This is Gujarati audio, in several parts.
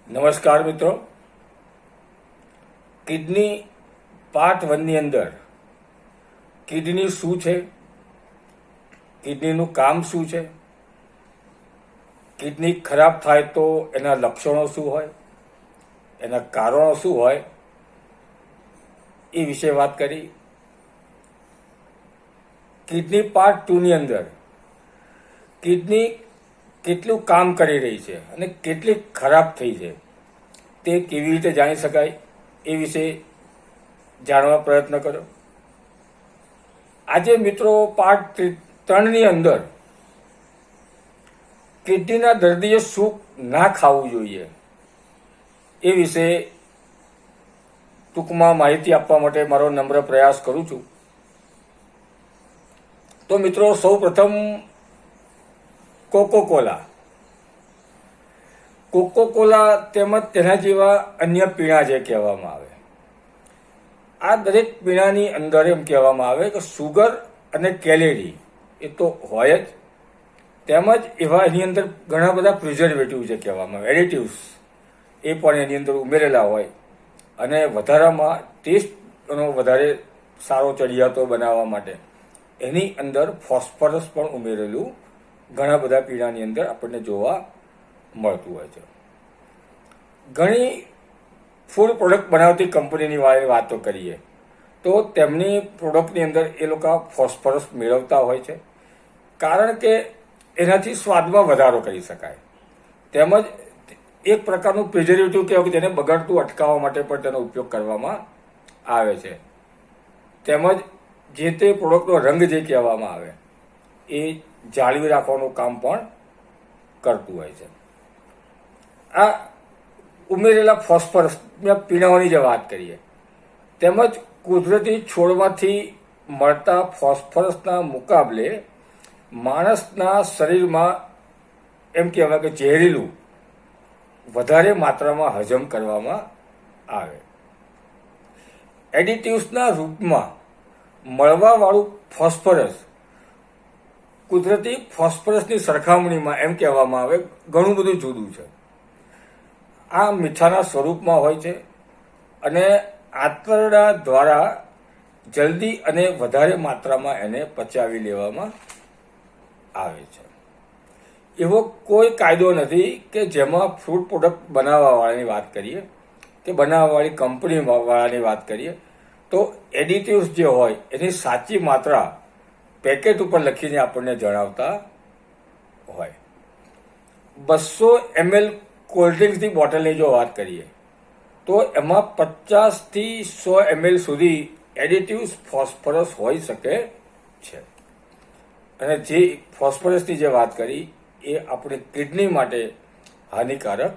નમસ્કાર મિત્રો, કિડની પાર્ટ 1 ની અંદર કિડની શું છે, કિડનીનું કામ શું છે, કિડની ખરાબ થાય તો એના લક્ષણો શું હોય, એના કારણો શું હોય, એ વિશે વાત કરી. કિડની પાર્ટ 2 ની અંદર કિડની કેટલું કામ કરી રહી છે અને કેટલી ખરાબ થઈ છે તે કેવી રીતે જાણી શકાય એ વિશે જાણવા પ્રયત્ન કર્યો. આજે મિત્રો પાર્ટ 3 ની અંદર કિડનીના દર્દીએ શું ના ખાવું જોઈએ એ વિશે ટૂંકમાં માહિતી આપવા માટે મારો નમ્ર પ્રયાસ કરું છું. તો મિત્રો, સૌ પ્રથમ કોકોકોલા તેમજ તેના જેવા અન્ય પીણા જે કહેવામાં આવે, આ દરેક પીણાની અંદર એમ કહેવામાં આવે કે સુગર અને કેલેરી એ તો હોય જ, તેમજ એવા એની અંદર ઘણા બધા પ્રિઝર્વેટિવ જે કહેવામાં આવે, એડિટિવ્સ, એ પણ એની અંદર ઉમેરેલા હોય અને વધારામાં ટેસ્ટનો વધારે સારો ચડિયાતો બનાવવા માટે એની અંદર ફોસ્ફરસ પણ ઉમેરેલું ઘણા બધા પીણાની અંદર આપણને જોવા મળતું હોય છે. ઘણી ફૂડ પ્રોડક્ટ બનાવતી કંપનીની વાતો કરીએ તો તેમની પ્રોડક્ટની અંદર એ લોકો ફોસ્ફરસ મેળવતા હોય છે, કારણ કે એનાથી સ્વાદમાં વધારો કરી શકાય, તેમજ એક પ્રકારનું પ્રિઝર્વેટિવ કહેવાય કે તેને બગડતું અટકાવવા માટે પણ તેનો ઉપયોગ કરવામાં આવે છે, તેમજ જે તે પ્રોડક્ટનો રંગ જે કહેવામાં આવે એ જાળવી રાખવાનું કામ પણ કરતું હોય છે. આ ઉમેરેલા ફોસ્ફરસ પીણાઓની જે વાત કરીએ, તેમજ કુદરતી છોડમાંથી મળતા ફોસ્ફરસના મુકાબલે માણસના શરીરમાં એમ કહેવાય કે ઝેરીલું વધારે માત્રામાં હજમ કરવામાં આવે. એડિટિવ્સના રૂપમાં મળવાવાળું ફોસ્ફરસ કુદરતી ફોસ્ફરસની સરખામણીમાં એમ કહેવામાં આવે ઘણું બધું જુદું છે. આ મીઠાના સ્વરૂપમાં હોય છે અને આંતરડા દ્વારા જલ્દી અને વધારે માત્રામાં એને પચાવી લેવામાં આવે છે. એવો કોઈ કાયદો નથી કે જેમાં ફૂડ પ્રોડક્ટ બનાવવાવાળાની વાત કરીએ કે બનાવવાવાળી કંપની વાળાની વાત કરીએ તો એડિટિવ્સ જે હોય એની સાચી માત્રા પેકેટ ઉપર લખીને આપણને જણાવતા હોય. 200 ml કોલ્ડ્રિંક્સની બોટલની જો વાત કરીએ તો એમાં 50 થી 100 ml સુધી એડિટિવ્સ ફોસ્ફરસ હોઈ શકે છે, અને જે ફોસ્ફરસની જે વાત કરી એ આપણી કિડની માટે હાનિકારક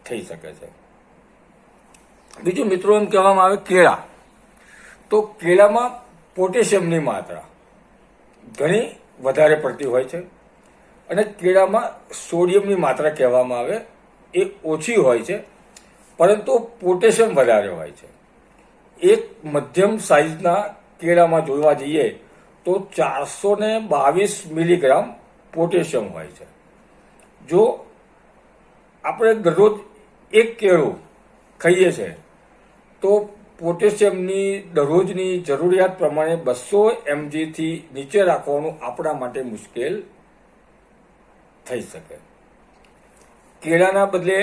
થઈ શકે છે. બીજું મિત્રો, એમ કહેવામાં આવે કેળા, તો કેળામાં પોટેશિયમની માત્રા ઘણી વધારે પડતી હોય છે અને કેળામાં સોડિયમની માત્રા કહેવામાં આવે એ ઓછી હોય છે, પરંતુ પોટેશિયમ વધારે હોય છે. એક મધ્યમ સાઇઝના કેળામાં જોવા જઈએ તો 422 મિલીગ્રામ પોટેશિયમ હોય છે. જો આપણે દરરોજ એક કેળું ખાઈએ છીએ તો પોટેશિયમની દરરોજની જરૂરિયાત પ્રમાણે 200 mg થી નીચે રાખવાનું આપણા માટે મુશ્કેલ થઈ શકે. કેળાના બદલે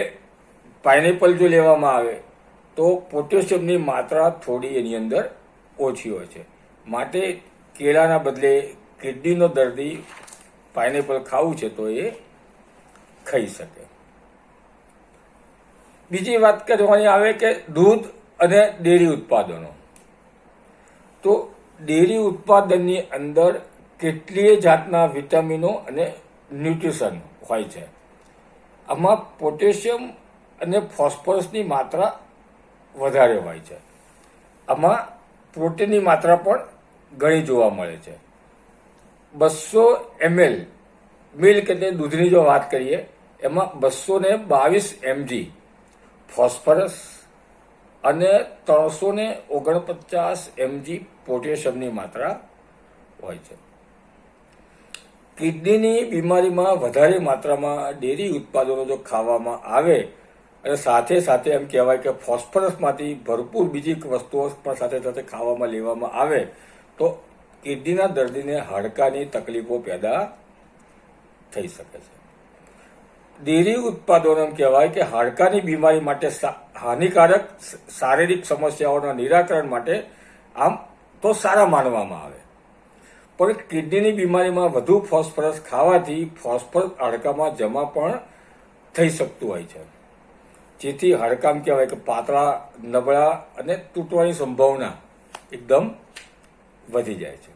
પાઇનેપલ જો લેવામાં આવે તો પોટેશિયમની માત્રા થોડી એની અંદર ઓછી હોય છે, માટે કેળાના બદલે કિડનીનો દર્દી પાઇનેપલ ખાવું છે તો એ ખાઈ શકે. બીજી વાત કરવાની આવે કે દૂધ અને ડેરી ઉત્પાદનો, તો ડેરી ઉત્પાદનની અંદર કેટલીય જાતના વિટામિનો અને ન્યુટ્રિશન હોય છે. આમાં પોટેશિયમ અને ફોસ્ફરસની માત્રા વધારે હોય છે. આમાં પ્રોટીનની માત્રા પણ ઘણી જોવા મળે છે. 200 ml મિલ્ક એટલે દૂધની જો વાત કરીએ એમાં 222 mg ફોસ્ફરસ અને 349 mg પોટેશિયમની માત્રા હોય છે. કિડનીની બીમારીમાં વધારે માત્રામાં ડેરી ઉત્પાદનો જો ખાવામાં આવે અને સાથે સાથે એમ કહેવાય કે ફોસ્ફરસમાંથી ભરપૂર બીજી વસ્તુઓ પણ સાથે સાથે ખાવામાં લેવામાં આવે તો કિડનીના દર્દીને હાડકાની તકલીફો પેદા થઈ શકે છે. ડેરી ઉત્પાદનો એમ કહેવાય કે હાડકાની બીમારી માટે હાનિકારક શારીરિક સમસ્યાઓના નિરાકરણ માટે આમ તો સારા માનવામાં આવે, પણ કિડનીની બીમારીમાં વધુ ફોસ્ફરસ ખાવાથી ફોસ્ફરસ હાડકામાં જમા પણ થઈ શકતું હોય છે, જેથી હાડકાં કહેવાય કે પાતળા, નબળા અને તૂટવાની સંભાવના એકદમ વધી જાય છે.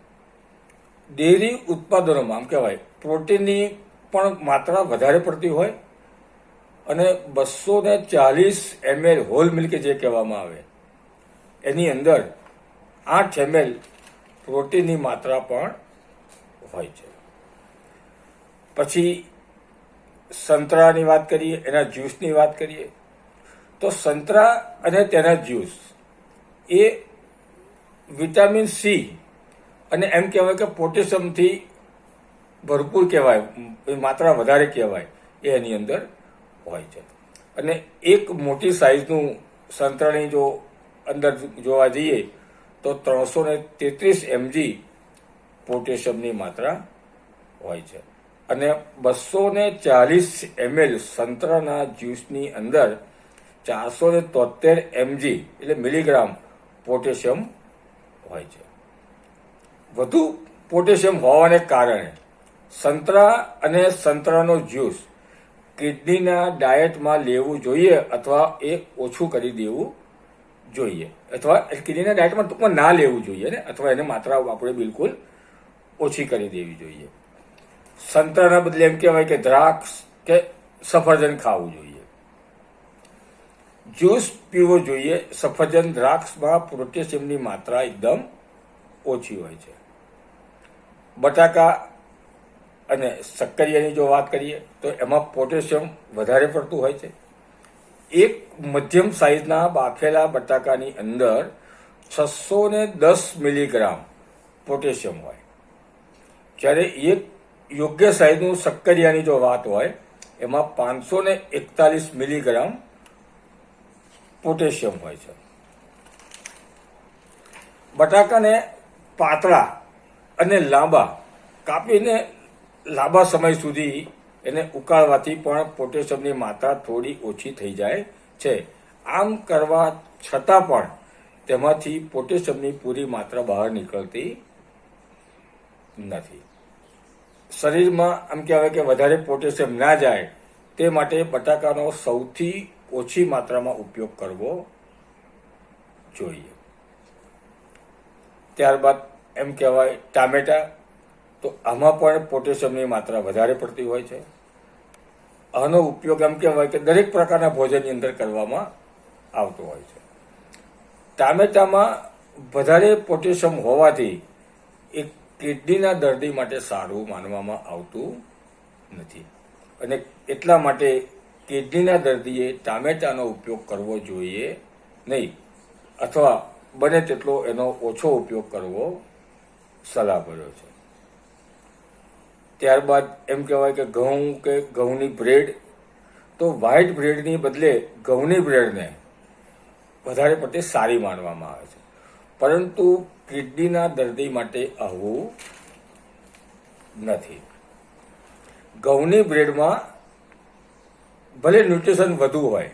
ડેરી ઉત્પાદનોમાં આમ કહેવાય પ્રોટીનની પણ માત્રા વધારે પડતી હોય અને 240 ml હોલ મિલ્ક જે કહેવામાં આવે એની અંદર 8 ml પ્રોટીનની માત્રા પણ હોય છે. પછી સંતરાની વાત કરીએ, એના જ્યુસની વાત કરીએ તો સંતરા અને તેના જ્યુસ એ વિટામિન સી અને એમ કહેવાય કે પોટેશિયમથી ભરપૂર કહેવાય, માત્રા વધારે કહેવાય એ એની અંદર હોય છે. અને એક મોટી સાઇઝનું સંતરાની જો અંદર જોવા જઈએ તો 333 mg પોટેશિયમની માત્રા હોય છે અને 240 ml સંતરાના જ્યુસની અંદર 473 mg એટલે મિલીગ્રામ પોટેશિયમ હોય છે. વધુ પોટેશિયમ હોવાને કારણે સંતરા અને સંતરાનો જ્યુસ કિડનીના ડાયટમાં લેવું જોઈએ અથવા એ ઓછું કરી દેવું જોઈએ, અથવા કિડનીના ડાયટમાં ટૂંકમાં ના લેવું જોઈએ ને, અથવા એને માત્રા આપણે બિલકુલ ઓછી કરી દેવી જોઈએ. સંતરાના બદલે એમ કહેવાય કે દ્રાક્ષ કે સફરજન ખાવું જોઈએ, જ્યુસ પીવો જોઈએ. સફરજન, દ્રાક્ષમાં પોટેશિયમની માત્રા એકદમ ઓછી હોય છે. બટાકા અને શક્કરિયાની જો વાત કરીએ તો એમાં પોટેશિયમ વધારે પડતું હોય છે. એક મધ્યમ સાઇઝના બાફેલા બટાકાની અંદર 610 મિલીગ્રામ પોટેશિયમ હોય, જ્યારે એક યોગ્ય સાઇઝનું શક્કરિયાની જો વાત હોય એમાં 541 મિલીગ્રામ પોટેશિયમ હોય છે. બટાકાને પાતળા અને લાંબા કાપીને લાંબા સમય સુધી એને ઉકાળવાથી પણ પોટેશિયમની માત્રા થોડી ઓછી થઈ જાય છે. આમ કરવા છતાં પણ તેમાંથી પોટેશિયમની પૂરી માત્રા બહાર નીકળતી નથી. શરીરમાં આમ કહેવાય કે વધારે પોટેશિયમ ના જાય તે માટે બટાકાનો સૌથી ઓછી માત્રામાં ઉપયોગ કરવો જોઈએ. ત્યારબાદ એમ કહેવાય ટામેટા, તો આમાં પણ પોટેશિયમની માત્રા વધારે પડતી હોય છે. આનો ઉપયોગ એમ કહેવાય કે દરેક પ્રકારના ભોજનની અંદર કરવામાં આવતો હોય છે. ટામેટામાં વધારે પોટેશિયમ હોવાથી એ કિડનીના દર્દી માટે સારું માનવામાં આવતું નથી અને એટલા માટે કિડનીના દર્દીએ ટામેટાનો ઉપયોગ કરવો જોઈએ નહીં, અથવા બને તેટલો એનો ઓછો ઉપયોગ કરવો સલાહભર્યો છે. ત્યારબાદ એમ કહેવાય કે ઘઉં કે ઘઉંની બ્રેડ, તો વ્હાઇટ બ્રેડની બદલે ઘઉંની બ્રેડને વધારે પડતી સારી માનવામાં આવે છે, પરંતુ કિડનીના દર્દી માટે આવું નથી. ઘઉંની બ્રેડમાં ભલે ન્યુટ્રિશન વધુ હોય,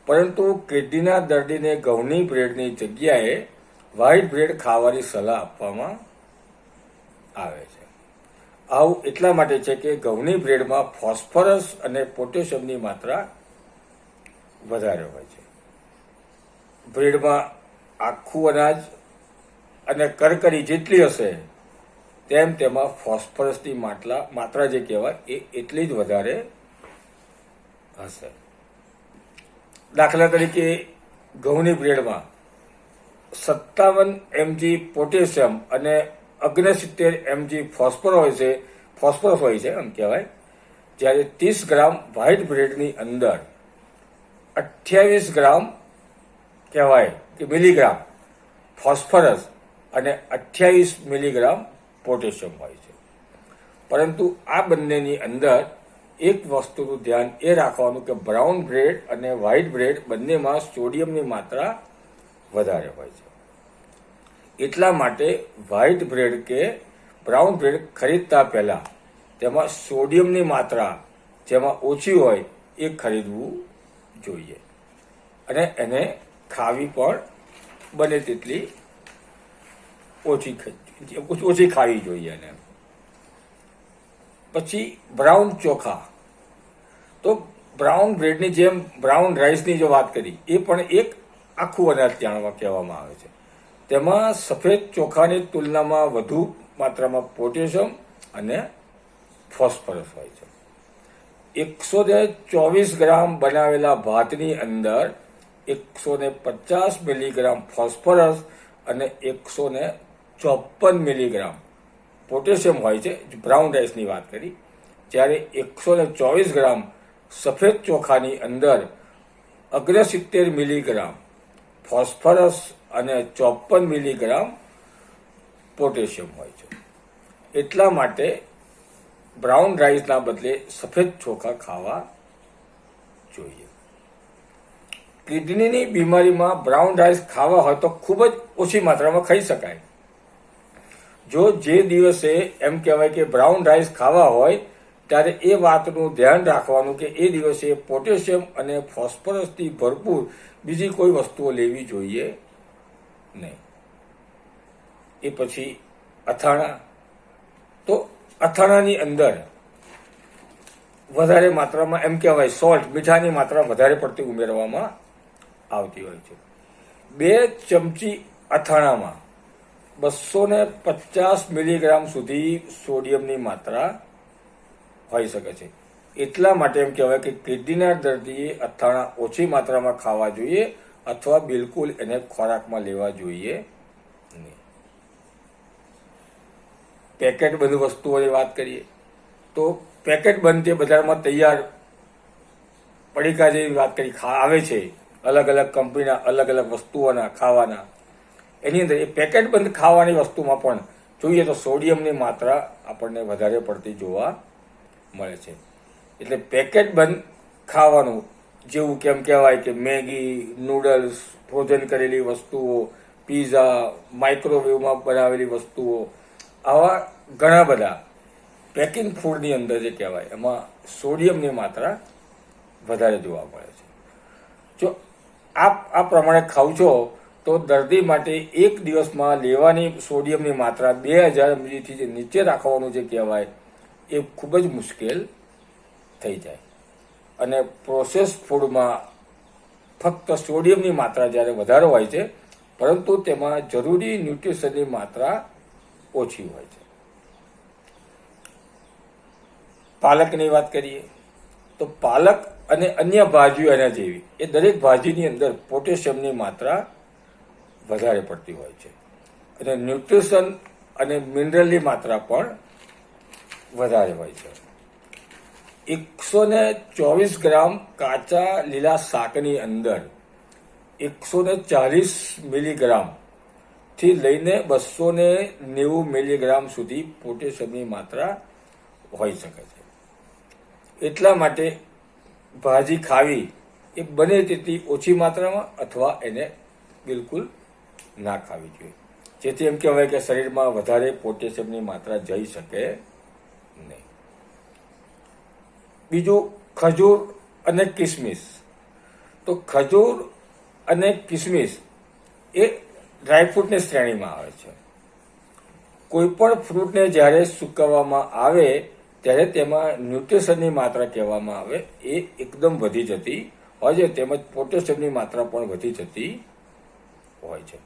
પરંતુ કિડનીના દર્દીને ઘઉંની બ્રેડની જગ્યાએ વ્હાઇટ બ્રેડ ખાવાની સલાહ આપવામાં આવે છે. આવું એટલા માટે છે કે ઘઉંની બ્રેડમાં ફોસ્ફરસ અને પોટેશિયમની માત્રા વધારે હોય છે. બ્રેડમાં આખું અનાજ અને કરકરી જેટલી હશે તેમ તેમાં ફોસ્ફરસની માત્રા જે કહેવાય એ એટલી જ વધારે હશે. દાખલા તરીકે ઘઉંની બ્રેડમાં 57 mg પોટેશિયમ અને 69 mg ફોસ્ફરસ હોય છે એમ કહેવાય, જ્યારે 30 ગ્રામ વ્હાઇટ બ્રેડની અંદર 28 ગ્રામ કહેવાય કે મિલીગ્રામ ફોસ્ફરસ અને 28 મિલીગ્રામ પોટેશિયમ હોય છે. પરંતુ આ બંનેની અંદર એક વસ્તુનું ધ્યાન એ રાખવાનું કે બ્રાઉન બ્રેડ અને વ્હાઇટ બ્રેડ બંનેમાં સોડિયમની માત્રા વધારે હોય છે. એટલા માટે વ્હાઇટ બ્રેડ કે બ્રાઉન બ્રેડ ખરીદતા પહેલા તેમાં સોડિયમની માત્રા જેમાં ઓછી હોય એ ખરીદવું જોઈએ અને એને ખાવી પણ બને તેટલી ઓછી ખાવી જોઈએ. એને પછી બ્રાઉન ચોખા, તો બ્રાઉન બ્રેડની જેમ બ્રાઉન રાઈસની જો વાત કરી એ પણ એક આખું અનાજ જાણવા કહેવામાં આવે છે. તેમાં સફેદ ચોખાની તુલનામાં વધુ માત્રામાં પોટેશિયમ અને ફોસ્ફરસ હોય છે. 124 ગ્રામ બનાવેલા ભાતની અંદર 150 મિલીગ્રામ ફોસ્ફરસ અને 154 મિલીગ્રામ પોટેશિયમ હોય છે, બ્રાઉન રાઈસની વાત કરી. જ્યારે 124 ગ્રામ સફેદ ચોખાની અંદર 69 મિલીગ્રામ ફોસ્ફરસ અને 54 મિલીગ્રામ પોટેશિયમ હોય છે. એટલા માટે બ્રાઉન રાઈસના બદલે સફેદ ચોખા ખાવા જોઈએ. કિડનીની બીમારીમાં બ્રાઉન રાઈસ ખાવા હોય તો ખૂબ જ ઓછી માત્રામાં ખાઈ શકાય. જો જે દિવસે એમ કહેવાય કે બ્રાઉન રાઈસ ખાવા હોય ત્યારે એ વાતનું ધ્યાન રાખવાનું કે એ દિવસે પોટેશિયમ અને ફોસ્ફરસથી ભરપૂર બીજી કોઈ વસ્તુઓ લેવી જોઈએ નહીં. એ પછી અથાણા, તો અથાણાની અંદર વધારે માત્રામાં એમ કહેવાય સોલ્ટ, મીઠાની માત્રા વધારે પડતી ઉમેરવામાં આવતી હોય છે. 2 ચમચી અથાણામાં 250 મિલીગ્રામ સુધી સોડિયમની માત્રા હોઈ શકે છે. એટલા માટે એમ કહેવાય કે કિડનીના દર્દીએ અથાણા ઓછી માત્રામાં ખાવા જોઈએ અથવા બિલકુલ એને ખોરાકમાં લેવા જોઈએ નહીં. પેકેટ બંધ વસ્તુઓની વાત કરીએ તો પેકેટ બંધ જે બજારમાં તૈયાર પડીકા જેવી વાત કરી આવે છે, અલગ અલગ કંપનીના અલગ અલગ વસ્તુઓના ખાવાના, એની અંદર એ પેકેટ બંધ ખાવાની વસ્તુમાં પણ જોઈએ તો સોડિયમની માત્રા આપણને વધારે પડતી જોવા મળે છે. એટલે પેકેટ બંધ ખાવાનું, જેવું કેમ કહેવાય કે મેગી, નૂડલ્સ, ફ્રોઝન કરેલી વસ્તુઓ, પીઝા, માઇક્રોવેવમાં બનાવેલી વસ્તુઓ, આવા ઘણા બધા પેકિંગ ફૂડની અંદર જે કહેવાય એમાં સોડિયમની માત્રા વધારે જોવા મળે છે. જો આપ આ પ્રમાણે ખાવ છો તો દર્દી માટે એક દિવસમાં લેવાની સોડિયમની માત્રા 2000 મિલીથી નીચે રાખવાનું જે કહેવાય એ ખૂબ જ મુશ્કેલ થઈ જાય. અને પ્રોસેસ ફૂડમાં ફક્ત સોડિયમની માત્રા જ્યારે વધારે હોય છે પરંતુ તેમાં જરૂરી ન્યુટ્રિશનની માત્રા ઓછી હોય છે. પાલકની વાત કરીએ તો પાલક અને અન્ય ભાજીઓ એના જેવી એ દરેક ભાજીની અંદર પોટેશિયમની માત્રા વધારે પડતી હોય છે અને ન્યુટ્રિશન અને મિનરલની માત્રા પણ વધારે હોય છે. 124 ગ્રામ કાચા લીલા શાકની અંદર 140 મિલીગ્રામ થી લઈને 290 મિલીગ્રામ સુધી પોટેશિયમની માત્રા હોઈ શકે છે. એટલા માટે ભાજી ખાવી એ બને તેટલી ઓછી માત્રામાં અથવા એને બિલકુલ ના ખાવી જોઈએ, જેથી એમ કહેવાય કે શરીરમાં વધારે પોટેશિયમની માત્રા જઈ શકે નહીં. બીજું ખજૂર અને કિસમિસ. તો ખજૂર અને કિસમિસ એ ડ્રાયફ્રૂટની શ્રેણીમાં આવે છે. કોઈ પણ ફ્રૂટને જ્યારે સૂકવવામાં આવે ત્યારે તેમાં ન્યુટ્રિશનની માત્રા કહેવામાં આવે એ એકદમ વધી જતી હોય છે, તેમજ પોટેશિયમની માત્રા પણ વધી જતી હોય છે.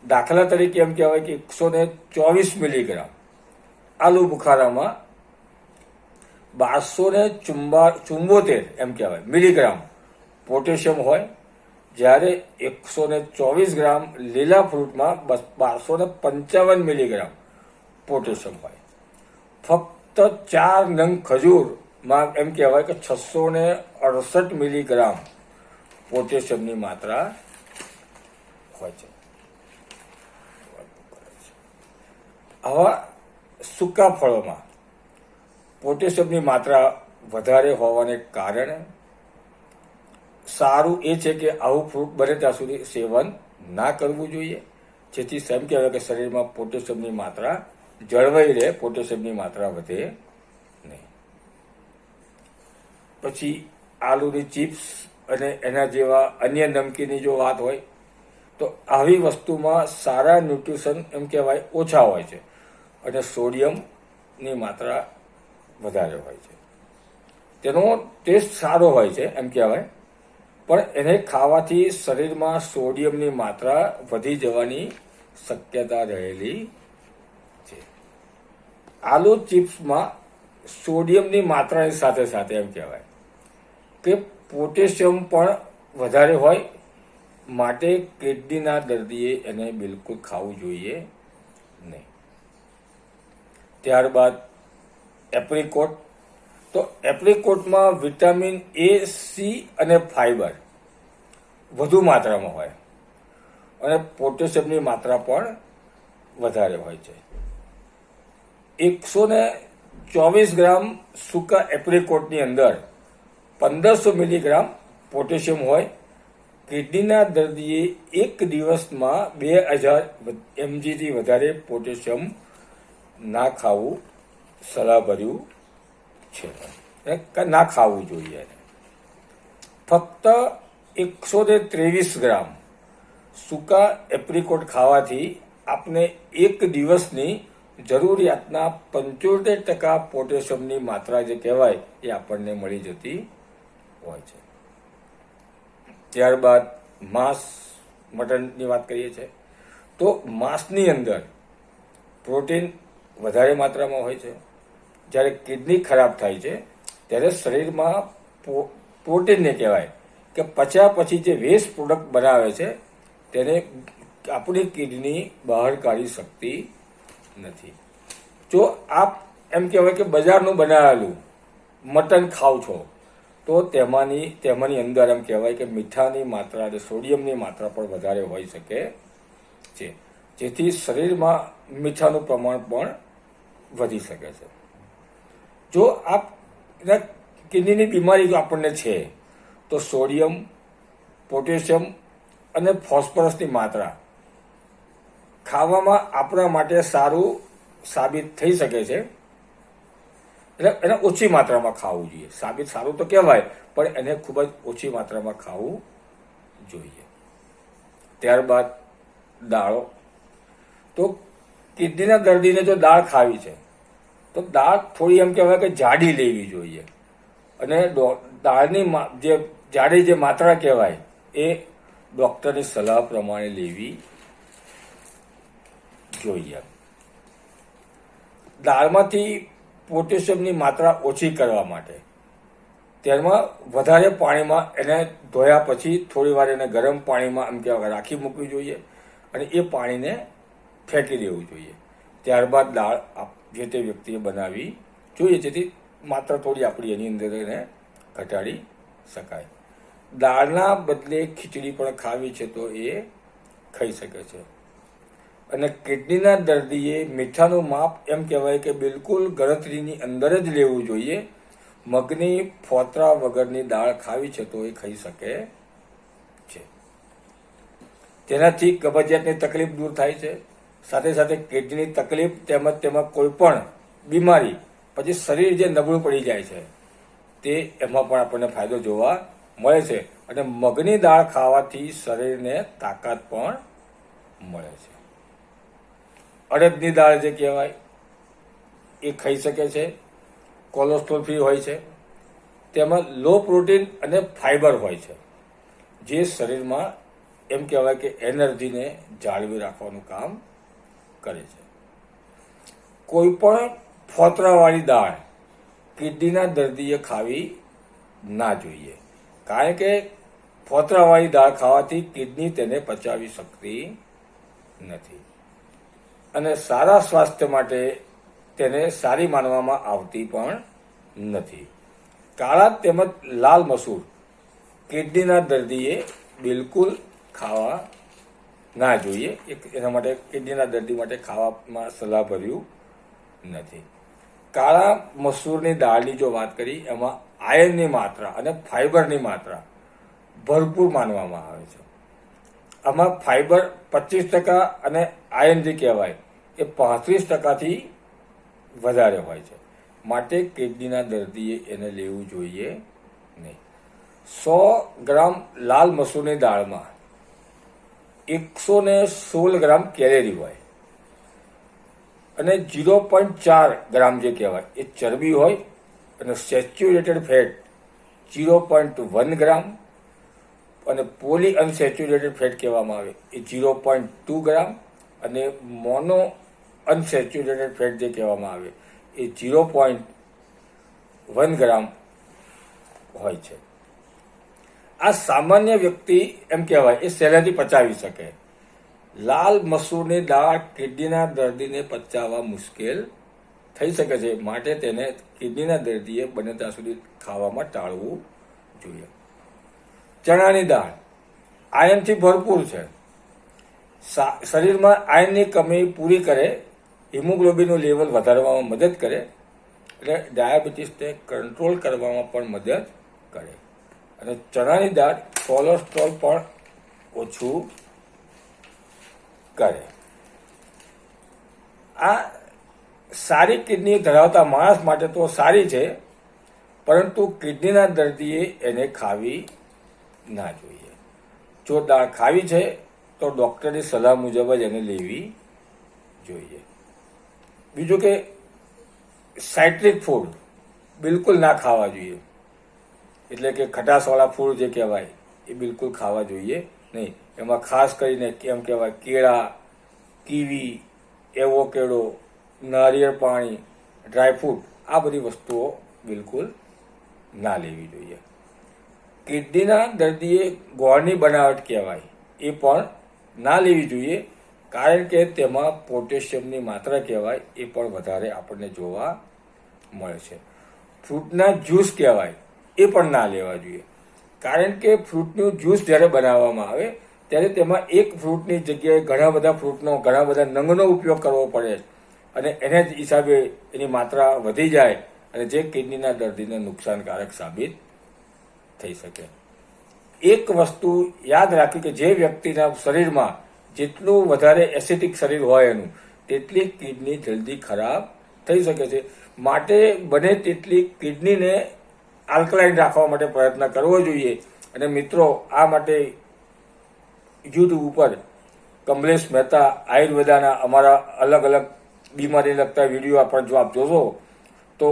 દાખલા તરીકે એમ કહેવાય કે 124 મિલીગ્રામ આલુ બુખારામાં 1274 એમ કહેવાય મિલીગ્રામ પોટેશિયમ હોય, જ્યારે 124 ગ્રામ લીલા ફ્રૂટમાં 1255 મિલીગ્રામ પોટેશિયમ હોય. ફક્ત 4 નંગ ખજૂરમાં એમ કહેવાય કે 668 મિલીગ્રામ પોટેશિયમની માત્રા હોય છે. આવા સૂકા ફળોમાં પોટેશિયમની માત્રા વધારે હોવાને કારણે સારું એ છે કે આવું ફ્રૂટ બને ત્યાં સુધી સેવન ના કરવું જોઈએ, જેથી એમ કહેવાય કે શરીરમાં પોટેશિયમની માત્રા જળવાઈ રહે, પોટેશિયમની માત્રા વધે નહીં. પછી આલુની ચિપ્સ અને એના જેવા અન્ય નમકીનની જો વાત હોય તો આવી વસ્તુમાં સારા ન્યુટ્રિશન એમ કહેવાય ઓછા હોય છે અને સોડિયમની માત્રા વધારે હોય છે. તેનો ટેસ્ટ સારો હોય છે એમ કહેવાય, પણ એને ખાવાથી શરીરમાં સોડિયમની માત્રા વધી જવાની શક્યતા રહેલી છે. આલુ ચિપ્સમાં સોડિયમની માત્રાની સાથે સાથે એમ કહેવાય કે પોટેશિયમ પણ વધારે હોય, માટે કિડનીના દર્દીએ એને બિલકુલ ખાવું જોઈએ નહીં. ત્યારબાદ એપ્રિકોટ. તો એપ્રિકોટમાં વિટામિન એ, સી અને ફાઈબર વધુ માત્રામાં હોય અને પોટેશિયમની માત્રા પણ વધારે હોય છે. 124 ગ્રામ સૂકા એપ્રિકોટની અંદર 1500 મિલીગ્રામ પોટેશિયમ હોય. કિડનીના દર્દીએ એક દિવસમાં 2000 mgથી વધારે પોટેશિયમ ના ખાવું સલાહભર્યું છે, ના ખાવું જોઈએ. ફક્ત 123 ગ્રામ સૂકા એપ્રિકોટ ખાવાથી આપને એક દિવસની જરૂરિયાતના 75% પોટેશિયમની માત્રા જે કહેવાય એ આપણને મળી જતી હોય છે. ત્યારબાદ માંસ, મટનની વાત કરીએ છીએ તો માંસની અંદર પ્રોટીન વધારે માત્રામાં હોય છે. જ્યારે કિડની ખરાબ થાય છે ત્યારે શરીરમાં પ્રોટીનને કહેવાય કે પચ્યા પછી જે વેસ્ટ પ્રોડક્ટ બનાવે છે તેને આપણી કિડની બહાર કાઢી શકતી નથી. જો આપ એમ કહેવાય કે બજારનું બનાવેલું મટન ખાવ છો તો તેમાંની અંદર એમ કહેવાય કે મીઠાની માત્રા અને સોડિયમની માત્રા પણ વધારે હોઈ શકે છે, જેથી શરીરમાં મીઠાનું પ્રમાણ પણ વધી શકે છે. જો આપ કિડનીની બીમારી જો આપણને છે તો સોડિયમ, પોટેશિયમ અને ફોસ્ફરસની માત્રા ખાવામાં આપણા માટે સારું સાબિત થઈ શકે છે. એટલે એને ઓછી માત્રામાં ખાવું જોઈએ. સાબિત સારું તો કહેવાય, પણ એને ખૂબ જ ઓછી માત્રામાં ખાવું જોઈએ. ત્યારબાદ દાળો. તો કિડનીના દર્દીને જો દાળ ખાવી છે તો દાળ થોડી એમ કહેવાય કે જાડી લેવી જોઈએ અને દાળની જે જાડી જે માત્રા કહેવાય એ ડૉક્ટરની સલાહ પ્રમાણે લેવી જોઈએ. દાળમાંથી પોટેશિયમની માત્રા ઓછી કરવા માટે તેમાં વધારે પાણીમાં એને ધોયા પછી થોડી વાર એને ગરમ પાણીમાં એમ કહેવાય રાખી મૂકવી જોઈએ અને એ પાણીને ફેંકી દેવું જોઈએ. ત્યારબાદ દાળ જે તે વ્યક્તિએ બનાવવી જોઈએ, જેથી માત્રા થોડી આપણી એની અંદર એને ઘટાડી શકાય. દાળના બદલે ખીચડી પણ ખાવી છે તો એ ખાઈ શકે છે. અને કિડનીના દર્દીએ મીઠાનું માપ એમ કહેવાય કે બિલકુલ ગણતરીની અંદર જ લેવું જોઈએ. મગની ફોતરા વગરની દાળ ખાવી છે તો એ ખાઈ શકે છે. તેનાથી કબજિયાતની તકલીફ દૂર થાય છે. સાથે સાથે કિડનીની તકલીફ તેમજ તેમાં કોઈ પણ બીમારી, પછી શરીર જે નબળું પડી જાય છે તે એમાં પણ આપણને ફાયદો જોવા મળે છે. અને મગની દાળ ખાવાથી શરીરને તાકાત પણ મળે છે. અડદની દાળ જે કહેવાય એ ખાઈ શકે છે. કોલેસ્ટ્રોલ ફ્રી હોય છે. તેમાં લો પ્રોટીન અને ફાઈબર હોય છે, જે શરીરમાં એમ કહેવાય કે એનર્જીને જાળવી રાખવાનું કામ કરે છે. કોઈ પણ ફોતરાવાળી દાળ કિડનીના દર્દીએ ખાવી ના જોઈએ, કારણ કે ફોતરાવાળી દાળ ખાવાથી કિડની તેને પચાવી શકતી નથી અને સારા સ્વાસ્થ્ય માટે તેને સારી માનવામાં આવતી પણ નથી. કાળા તેમજ લાલ મસૂર કિડનીના દર્દીએ બિલકુલ ખાવા ના જોઈએ. એના માટે કિડનીના દર્દી માટે ખાવામાં સલાહ ભર્યું નથી. કાળા મસૂરની દાળની જો વાત કરી એમાં આયર્નની માત્રા અને ફાઈબરની માત્રા ભરપૂર માનવામાં આવે છે. આમાં ફાઈબર 25% અને આયર્ન જે કહેવાય એ 35%થી વધારે હોય છે. માટે કિડનીના દર્દીએ એને લેવું જોઈએ નહીં. 100 ગ્રામ લાલ મસૂરની દાળમાં 116 ગ્રામ કેલેરી હોય અને 0.4 ગ્રામ જે કહેવાય એ ચરબી હોય અને સેચ્યુરેટેડ ફેટ 0.1 ગ્રામ અને પોલી અનસેચ્યુરેટેડ ફેટ કહેવામાં આવે એ 0.2 ગ્રામ અને મોનો અનસેચ્યુરેટેડ ફેટ જે કહેવામાં આવે એ 0.1 ગ્રામ હોય છે. આ સામાન્ય વ્યક્તિ એમ કહેવાય એ સહેલાઈથી પચાવી શકે. લાલ મસૂરની દાળ કિડનીના દર્દીને પચાવવા મુશ્કેલ થઈ શકે છે. માટે તેને કિડનીના દર્દીએ બને ત્યાં સુધી ખાવામાં ટાળવું જોઈએ. ચણાની દાળ આયર્નથી ભરપૂર છે. શરીરમાં આયર્નની કમી પૂરી કરે, હિમોગ્લોબિનનું લેવલ વધારવામાં મદદ કરે એટલે ડાયાબિટીસને કંટ્રોલ કરવામાં પણ મદદ કરે અને ચણાની દાળ કોલેસ્ટ્રોલ પણ ઓછું કરે. આ સારી કિડની ધરાવતા માણસ માટે તો સારી છે, પરંતુ કિડનીના દર્દીએ એને ખાવી ના જોઈએ. જો દાળ ખાવી છે તો ડૉક્ટરની સલાહ મુજબ જ એને લેવી જોઈએ. બીજું કે સાઇટ્રિક ફૂડ બિલકુલ ના ખાવા જોઈએ. એટલે કે ખટાશવાળા ફૂડ જે કહેવાય એ બિલકુલ ખાવા જોઈએ નહીં. એમાં ખાસ કરીને કેમ કહેવાય કેળા, કીવી, એવોકેડો, નારિયેળ પાણી, ડ્રાયફ્રૂટ આ બધી વસ્તુઓ બિલકુલ ના લેવી જોઈએ. કિડનીના દર્દીએ ગોળની બનાવટ કહેવાય એ પણ ના લેવી જોઈએ, કારણ કે તેમાં પોટેશિયમની માત્રા કહેવાય એ પણ વધારે આપણને જોવા મળે છે. ફ્રૂટના જ્યુસ કહેવાય એ પણ ના લેવા જોઈએ, કારણ કે ફ્રૂટનું જ્યુસ જ્યારે બનાવવામાં આવે ત્યારે તેમાં એક ફ્રૂટની જગ્યાએ ઘણા બધા ફ્રૂટનો ઘણા બધા નંગનો ઉપયોગ કરવો પડે અને એને જ હિસાબે એની માત્રા વધી જાય અને જે કિડનીના દર્દીને નુકસાનકારક સાબિત થઈ શકે. એક વસ્તુ યાદ રાખવી કે જે વ્યક્તિના શરીરમાં જેટલું વધારે એસિડિક શરીર હોય એનું તેટલી કિડની જલ્દી ખરાબ થઈ શકે છે. માટે બને તેટલી કિડનીને આલ્કલાઇન રાખવા માટે પ્રયત્ન કરવો જોઈએ. અને મિત્રો, આ માટે યુટ્યુબ ઉપર કમલેશ મહેતા આયુર્વેદાના અમારા અલગ અલગ બીમારીને લગતા વિડીયો પણ જો આપ જોશો તો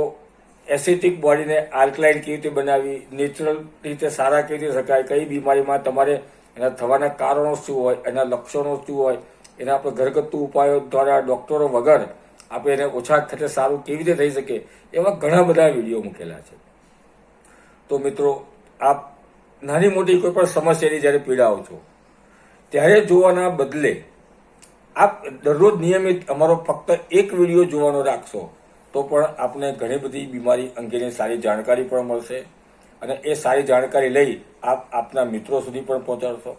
એસિડિક બોડીને આલ્કલાઇન કેવી રીતે બનાવી, નેચરલ રીતે સારા કેવી રીતે શકાય, કઈ બીમારીમાં તમારે એના થવાના કારણો શું હોય, એના લક્ષણો શું હોય, એના આપણે ઘરગથ્થુ ઉપાયો દ્વારા ડૉક્ટરો વગર આપણે એને ઓછા ખર્ચે સારું કેવી રીતે થઈ શકે, એવા ઘણા બધા વિડીયો મૂકેલા છે. તો મિત્રો, આપ નાની મોટી કોઈ પણ સમસ્યાની જ્યારે પીડાઓ છો ત્યારે જોવાના બદલે આપ દરરોજ નિયમિત અમારો ફક્ત એક વિડીયો જોવાનો રાખશો તો પણ આપને ઘણી બધી બીમારી અંગેની સારી જાણકારી પણ મળશે અને એ સારી જાણકારી લઈ આપ આપના મિત્રો સુધી પણ પહોંચાડશો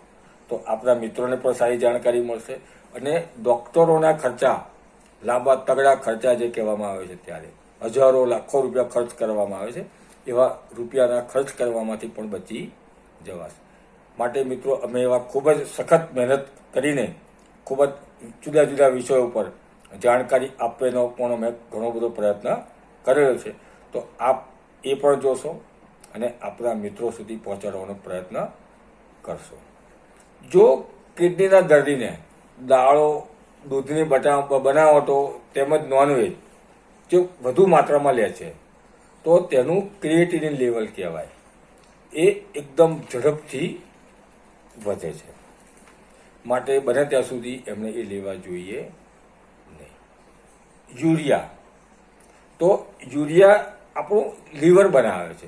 તો આપના મિત્રોને પણ સારી જાણકારી મળશે અને ડૉક્ટરોના ખર્ચા, લાંબા તગડા ખર્ચા જે કહેવામાં આવે છે ત્યારે હજારો લાખો રૂપિયા ખર્ચ કરવામાં આવે છે, એવા રૂપિયાના ખર્ચ કરવામાંથી પણ બચી જવાશે. માટે મિત્રો, અમે એવા ખૂબ જ સખત મહેનત કરીને ખૂબ જ જુદા જુદા વિષયો ઉપર જાણકારી આપવાનો પણ અમે ઘણો બધો પ્રયત્ન કરેલો છે. તો આપ એ પણ જોશો અને આપણા મિત્રો સુધી પહોંચાડવાનો પ્રયત્ન કરશો. જો કિડનીના દર્દીને દાળો, દૂધની બનાવટો તેમજ નોનવેજ જો વધુ માત્રામાં લે છે તો તેનું ક્રિએટિનિન લેવલ કહેવાય એ એકદમ ઝડપથી વધે છે. માટે બને ત્યાં સુધી એમને એ લેવા જોઈએ નહીં. યુરિયા, તો યુરિયા આપણું લીવર બનાવે છે.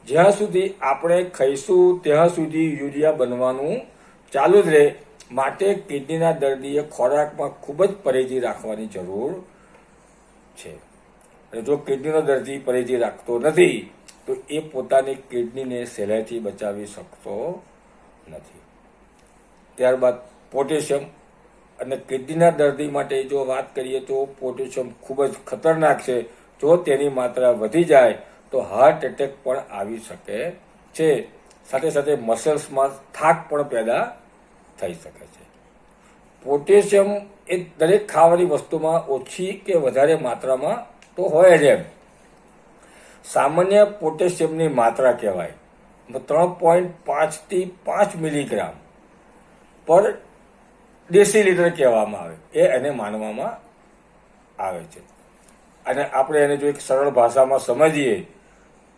જ્યાં સુધી આપણે ખાઈશું ત્યાં સુધી યુરિયા બનવાનું ચાલુ જ રહે. માટે કિડનીના દર્દીએ ખોરાકમાં ખૂબ જ પરેજી રાખવાની જરૂર છે. અને જો કિડનીનો દર્દી પરેજી રાખતો નથી તો એ પોતાની કિડનીને સહેલાઈથી બચાવી શકતો નથી. ત્યારબાદ પોટેશિયમ, અને કિડનીના દર્દી માટે જો વાત કરીએ તો પોટેશિયમ ખૂબ જ ખતરનાક છે. જો તેની માત્રા વધી જાય તો હાર્ટ એટેક પણ આવી શકે છે. સાથે સાથે મસલ્સમાં થાક પણ પેદા થઈ શકે છે. પોટેશિયમ એ દરેક ખાવાની વસ્તુમાં ઓછી કે વધારે માત્રામાં તો હોય જ. એમ સામાન્ય પોટેશિયમની માત્રા કહેવાય 3.5 થી 5 મિલીગ્રામ પર ડેસીલીટર કહેવામાં આવે, એને માનવામાં આવે છે. અને આપણે એને જો એક સરળ ભાષામાં સમજીએ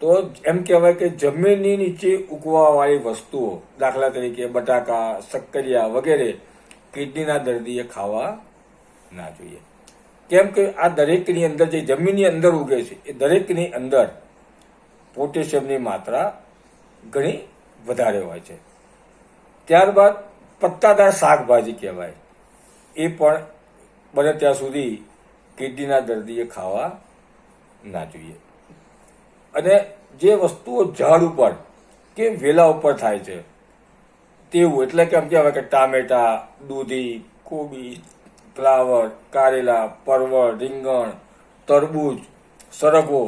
તો એમ કહેવાય કે જમીનની નીચે ઉગવાવાળી વસ્તુઓ, દાખલા તરીકે બટાકા, શક્કરિયા વગેરે કિડનીના દર્દીએ ખાવા ના જોઈએ. કેમ કે આ દરેકની અંદર જે જમીનની અંદર ઉગે છે એ દરેકની અંદર પોટેશિયમની માત્રા ઘણી વધારે હોય છે. ત્યારબાદ પત્તાદાર શાકભાજી કહેવાય, એ પણ બને ત્યાં સુધી કિડનીના દર્દીએ ખાવા ના જોઈએ. અને જે વસ્તુઓ ઝાડ ઉપર કે વેલા ઉપર થાય છે તેવું, એટલે કે એમ કહેવાય કે ટામેટા, દૂધી, કોબી, ફ્લાવર, કારેલા, પરવળ, રીંગણ, તરબૂચ, સરગવો,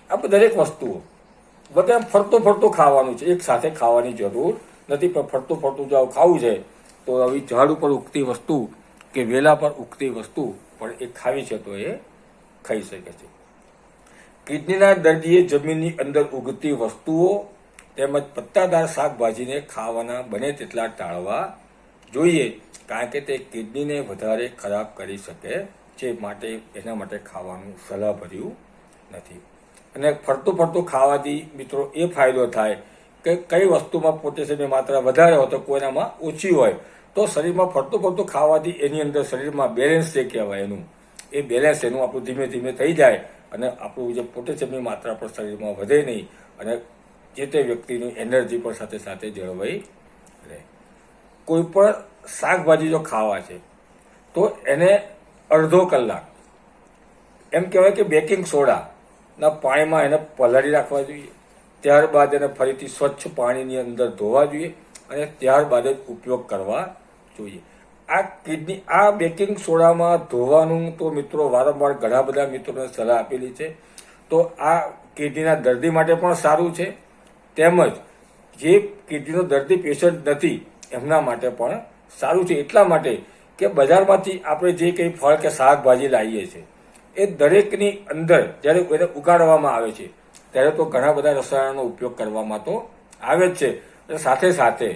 આ દરેક વસ્તુઓ બધા ફરતો ફરતો ખાવાનું છે. એક સાથે ખાવાની જરૂર નથી, પણ ફરતું ફરતું જો ખાવું છે તો આવી ઝાડ ઉપર ઉગતી વસ્તુ કે વેલા પર ઉગતી વસ્તુ પણ એ ખાવી છે તો એ ખાઈ શકે છે. કિડનીના દર્દીએ જમીનની અંદર ઉગતી વસ્તુઓ તેમજ પત્તાદાર શાકભાજીને ખાવાના બને તેટલા ટાળવા જોઈએ, કારણ કે તે કિડનીને વધારે ખરાબ કરી શકે છે. માટે એના માટે ખાવાનું સલાહભર્યું નથી. અને ફરતું ફરતું ખાવાથી મિત્રો એ ફાયદો થાય કે કઈ વસ્તુમાં પોટેશિયમની માત્રા વધારે હોય તો કોઈનામાં ઓછી હોય, તો શરીરમાં ફરતું ફરતું ખાવાથી એની અંદર શરીરમાં બેલેન્સ જે કહેવાય એ બેલેન્સ એનું આપણું ધીમે ધીમે થઈ જાય અને આપણું જે પોટેશિયમની માત્રા પણ શરીરમાં વધે નહીં અને જે તે વ્યક્તિની એનર્જી પણ સાથે સાથે જળવાઈ રહે. કોઈ પણ શાકભાજી જો ખાવા છે તો એને અડધો કલાક એમ કહેવાય કે બેકિંગ સોડાના પાણીમાં એને પલાળી રાખવા જોઈએ. ત્યારબાદ એને ફરીથી સ્વચ્છ પાણીની અંદર ધોવા જોઈએ અને ત્યારબાદ જ ઉપયોગ કરવા જોઈએ. આ બેકિંગ સોડામાં ધોવાનું તો મિત્રો વારંવાર ઘણા બધા મિત્રોને સલાહ આપેલી છે. તો આ કિડનીના દર્દી માટે પણ સારું છે, તેમજ જે કિડનીનો દર્દી પેશન્ટ નથી એમના માટે પણ સારું છે. એટલા માટે કે બજારમાંથી આપણે જે કંઈ ફળ કે શાકભાજી લાવીએ છીએ એ દરેકની અંદર જ્યારે એને ઉગાડવામાં આવે છે ત્યારે તો ઘણા બધા રસાયણોનો ઉપયોગ કરવામાં તો આવે જ છે. અને સાથે સાથે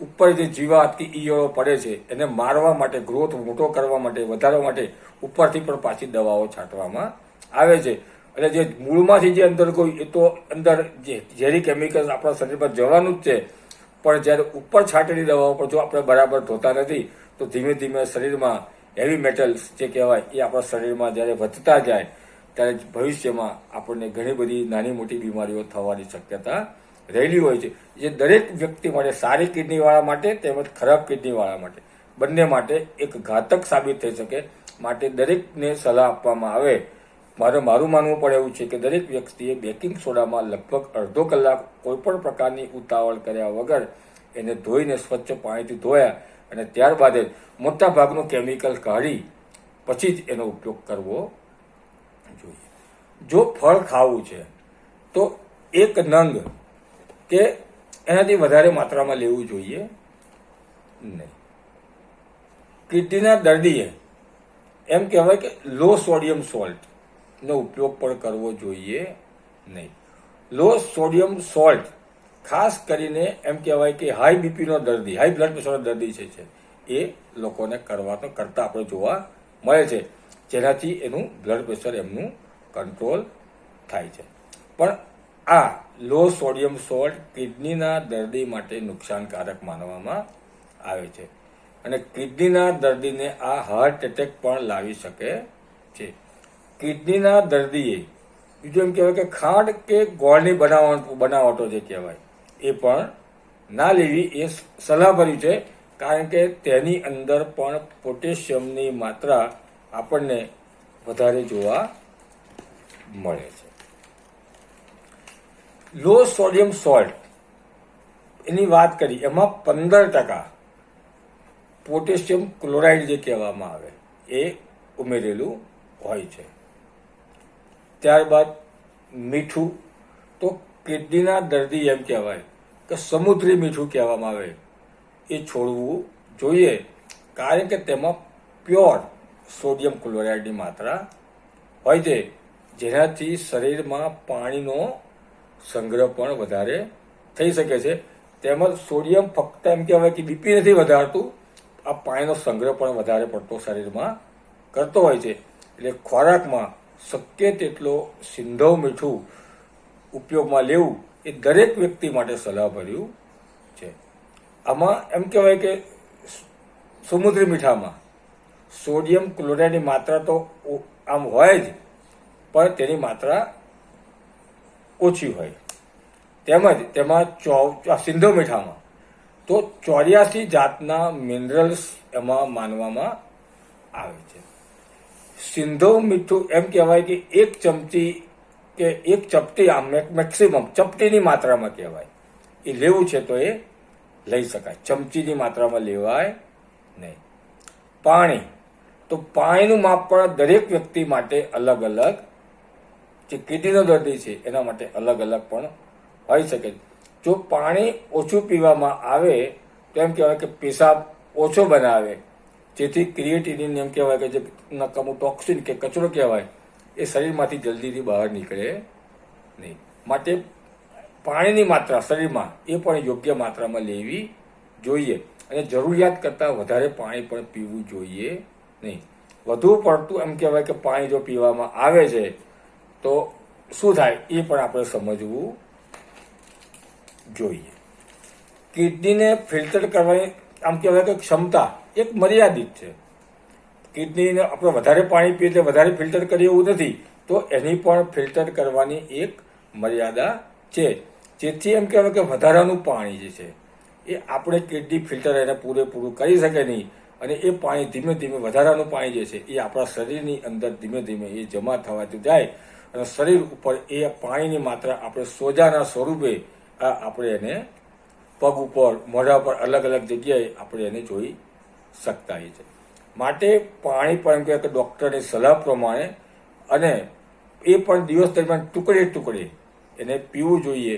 ઉપર જે જીવાત કે ઈયળો પડે છે એને મારવા માટે, ગ્રોથ મોટો કરવા માટે, વધારવા માટે ઉપરથી પણ પાછી દવાઓ છાંટવામાં આવે છે. એટલે જે મૂળમાંથી જે અંદર કોઈ એ તો અંદર જે ઝેરી કેમિકલ્સ આપણા શરીરમાં જવાનું જ છે, પણ જ્યારે ઉપર છાંટેલી દવાઓ પર જો આપણે બરાબર ધોતા નથી તો ધીમે ધીમે શરીરમાં હેવી મેટલ્સ જે કહેવાય એ આપણા શરીરમાં જ્યારે વધતા જાય ત્યારે ભવિષ્યમાં આપણને ઘણી બધી નાની મોટી બીમારીઓ થવાની શક્યતા રહેલી હોય છે, જે દરેક વ્યક્તિ માટે, સારી કિડનીવાળા માટે તેમજ ખરાબ કિડનીવાળા માટે, બંને માટે એક ઘાતક સાબિત થઈ શકે. માટે દરેકને સલાહ આપવામાં આવે, મારું માનવું પણ એવું છે કે દરેક વ્યક્તિએ બેકિંગ સોડામાં લગભગ અડધો કલાક કોઈ પણ પ્રકારની ઉતાવળ કર્યા વગર એને ધોઈને સ્વચ્છ પાણીથી ધોયા અને ત્યારબાદ જ મોટા ભાગનું કેમિકલ કાઢી પછી જ એનો ઉપયોગ કરવો જોઈએ. જો ફળ ખાવું છે તો એક નંગ કે એનાથી વધારે માત્રામાં લેવું જોઈએ નહીં. કિડનીના દર્દીએ એમ કહેવાય કે લો સોડિયમ સોલ્ટનો ઉપયોગ પણ કરવો જોઈએ નહીં. લો સોડિયમ સોલ્ટ ખાસ કરીને એમ કહેવાય કે હાઈ બીપીનો દર્દી, હાઈ બ્લડ પ્રેશરનો દર્દી છે એ લોકોને કરતા આપણે જોવા મળે છે, જેનાથી એનું બ્લડ પ્રેશર એમનું કંટ્રોલ થાય છે. પણ આ લો સોડિયમ સોલ્ટ કિડનીના દર્દી માટે નુકસાનકારક માનવામાં આવે છે અને કિડનીના દર્દીને આ હાર્ટ એટેક પણ લાવી શકે છે. કિડનીના દર્દીએ બીજું એમ કહેવાય કે ખાંડ કે ગોળની બનાવટો જે કહેવાય એ પણ ના લેવી એ સલાહભર્યું છે, કારણ કે તેની અંદર પણ પોટેશિયમની માત્રા આપણને વધારે જોવા મળે છે. લો સોડિયમ સોલ્ટ એની વાત કરી, એમાં 15% પોટેશિયમ ક્લોરાઇડ જે કહેવામાં આવે એ ઉમેરેલું હોય છે. ત્યારબાદ મીઠું. તો કિડનીના દર્દી એમ કહેવાય કે સમુદ્રી મીઠું કહેવામાં આવે એ છોડવું જોઈએ, કારણ કે તેમાં પ્યોર સોડિયમ ક્લોરાઇડની માત્રા હોય છે, જેનાથી શરીરમાં પાણીનો સંગ્રહ પણ વધારે થઈ શકે છે. તેમજ સોડિયમ ફક્ત એમ કહેવાય કે બીપી નથી વધારતું, આ પાણીનો સંગ્રહ પણ વધારે પડતો શરીરમાં કરતો હોય છે. એટલે ખોરાકમાં શક્ય તેટલો સિંધવ મીઠું ઉપયોગમાં લેવું એ દરેક વ્યક્તિ માટે સલાહભર્યું છે. આમાં એમ કહેવાય કે સમુદ્રી મીઠામાં સોડિયમ ક્લોરાઇડની માત્રા તો આમ હોય જ, પણ તેની માત્રા ઓછી હોય. તેમજ તેમાં સિંધવ મીઠામાં તો 84 જાતના મિનરલ્સ એમાં માનવામાં આવે છે. સિંધવ મીઠું એમ કહેવાય કે એક ચમચી કે એક ચપટી, આમ મેક્સિમમ ચપટીની માત્રામાં કહેવાય એ લેવું છે તો એ લઈ શકાય, ચમચીની માત્રામાં લેવાય નહીં. પાણી, તો પાણીનું માપ પણ દરેક વ્યક્તિ માટે અલગ અલગ, જે કિડનીનો દર્દી છે એના માટે અલગ અલગ પણ હોઈ શકે. જો પાણી ઓછું પીવામાં આવે તો એમ કહેવાય કે પેશાબ ઓછો બનાવે, જેથી ક્રિએટિનિન એમ કહેવાય કે જે નકામું ટોક્સિન કે કચરો કહેવાય એ શરીરમાંથી જલ્દીથી બહાર નીકળે નહીં. માટે પાણીની માત્રા શરીરમાં એ પણ યોગ્ય માત્રામાં લેવી જોઈએ, અને જરૂરિયાત કરતાં વધારે પાણી પણ પીવું જોઈએ નહીં. વધુ પડતું એમ કહેવાય કે પાણી જો પીવામાં આવે છે તો શું થાય એ પણ આપણે સમજવું જોઈએ. કિડનીને ફિલ્ટર કરવાની આમ કહેવાય કે ક્ષમતા એક મર્યાદિત છે. કિડનીને આપણે વધારે પાણી પીએ તો વધારે ફિલ્ટર કરીએ એવું નથી, તો એની પણ ફિલ્ટર કરવાની એક મર્યાદા છે. જેથી એમ કહેવાય કે વધારાનું પાણી જે છે એ આપણે કિડની ફિલ્ટર એને પૂરેપૂરું કરી શકે નહીં, અને એ પાણી ધીમે ધીમે વધારાનું પાણી જે છે એ આપણા શરીરની અંદર ધીમે ધીમે એ જમા થવાતું જાય, અને શરીર ઉપર એ પાણીની માત્રા આપણે સોજાના સ્વરૂપે આપણે એને પગ ઉપર, મોઢા પર, અલગ અલગ જગ્યાએ આપણે એને જોઈ શકતા હોય છે. માટે પાણી પણ એમ કહેવાય કે ડૉક્ટરની સલાહ પ્રમાણે, અને એ પણ દિવસ દરમિયાન ટુકડે ટુકડે એને પીવું જોઈએ,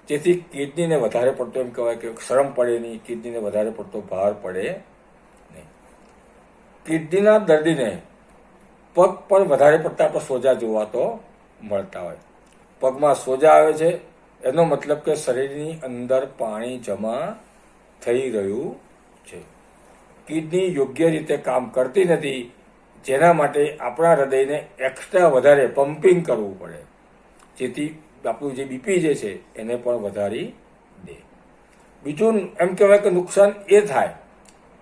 જેથી કિડનીને વધારે પડતો એમ કહેવાય કે શ્રમ પડે નહીં, કિડનીને વધારે પડતો ભાર પડે નહીં. કિડનીના દર્દીને પગ પર વધારે પડતા આપણે સોજા જોવા તો મળતા હોય. પગમાં સોજા આવે છે એનો મતલબ કે શરીરની અંદર પાણી જમા થઈ રહ્યું છે. કિડની યોગ્ય રીતે કામ કરતી નથી, જેના માટે આપણા હૃદયને એક્સ્ટ્રા વધારે પમ્પિંગ કરવું પડે, જેથી આપણું જે બીપી જે છે એને પણ વધારી દે. બીજું એમ કહેવાય કે નુકસાન એ થાય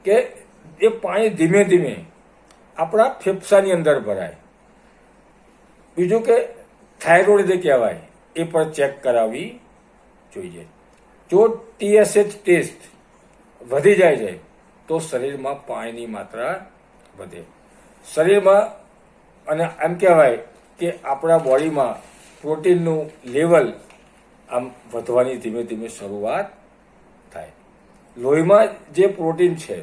કે એ પાણી ધીમે ધીમે આપણા ફેફસાની અંદર ભરાય. બીજું કે થાઇરોઇડ જે કહેવાય એ પણ ચેક કરાવવી જોઈએ. જો TSH ટેસ્ટ વધી જાય છે તો શરીરમાં પાણીની માત્રા વધે. શરીરમાં અને એમ કહેવાય કે આપણા બોડીમાં પ્રોટીનનું લેવલ આમ વધવાની ધીમે ધીમે શરૂઆત થાય. લોહીમાં જે પ્રોટીન છે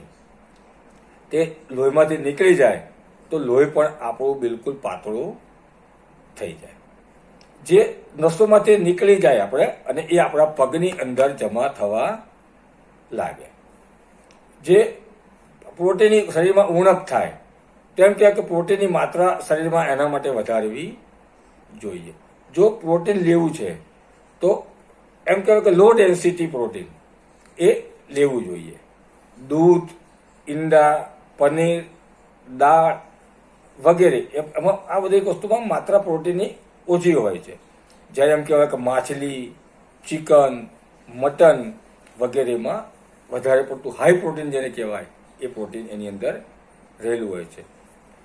તે લોહીમાંથી નીકળી જાય તો લોહી પણ આપણું બિલકુલ પાતળું થઈ જાય. જે નસોમાંથી નીકળી જાય આપણે, અને એ આપણા પગની અંદર જમા થવા લાગે. જે પ્રોટીનની શરીરમાં ઉણપ થાય, તેમ કહેવાય કે પ્રોટીનની માત્રા શરીરમાં એના માટે વધારવી જોઈએ. જો પ્રોટીન લેવું છે તો એમ કહેવાય કે લો ડેન્સિટી પ્રોટીન એ લેવું જોઈએ. દૂધ, ઈંડા, પનીર, દાળ વગેરે એમાં આ બધી વસ્તુમાં માત્રા પ્રોટીનની ઓછી હોય છે. જ્યારે એમ કહેવાય કે માછલી, ચિકન, મટન વગેરેમાં વધારે પડતું હાઈ પ્રોટીન જેને કહેવાય એ પ્રોટીન એની અંદર રહેલું હોય છે.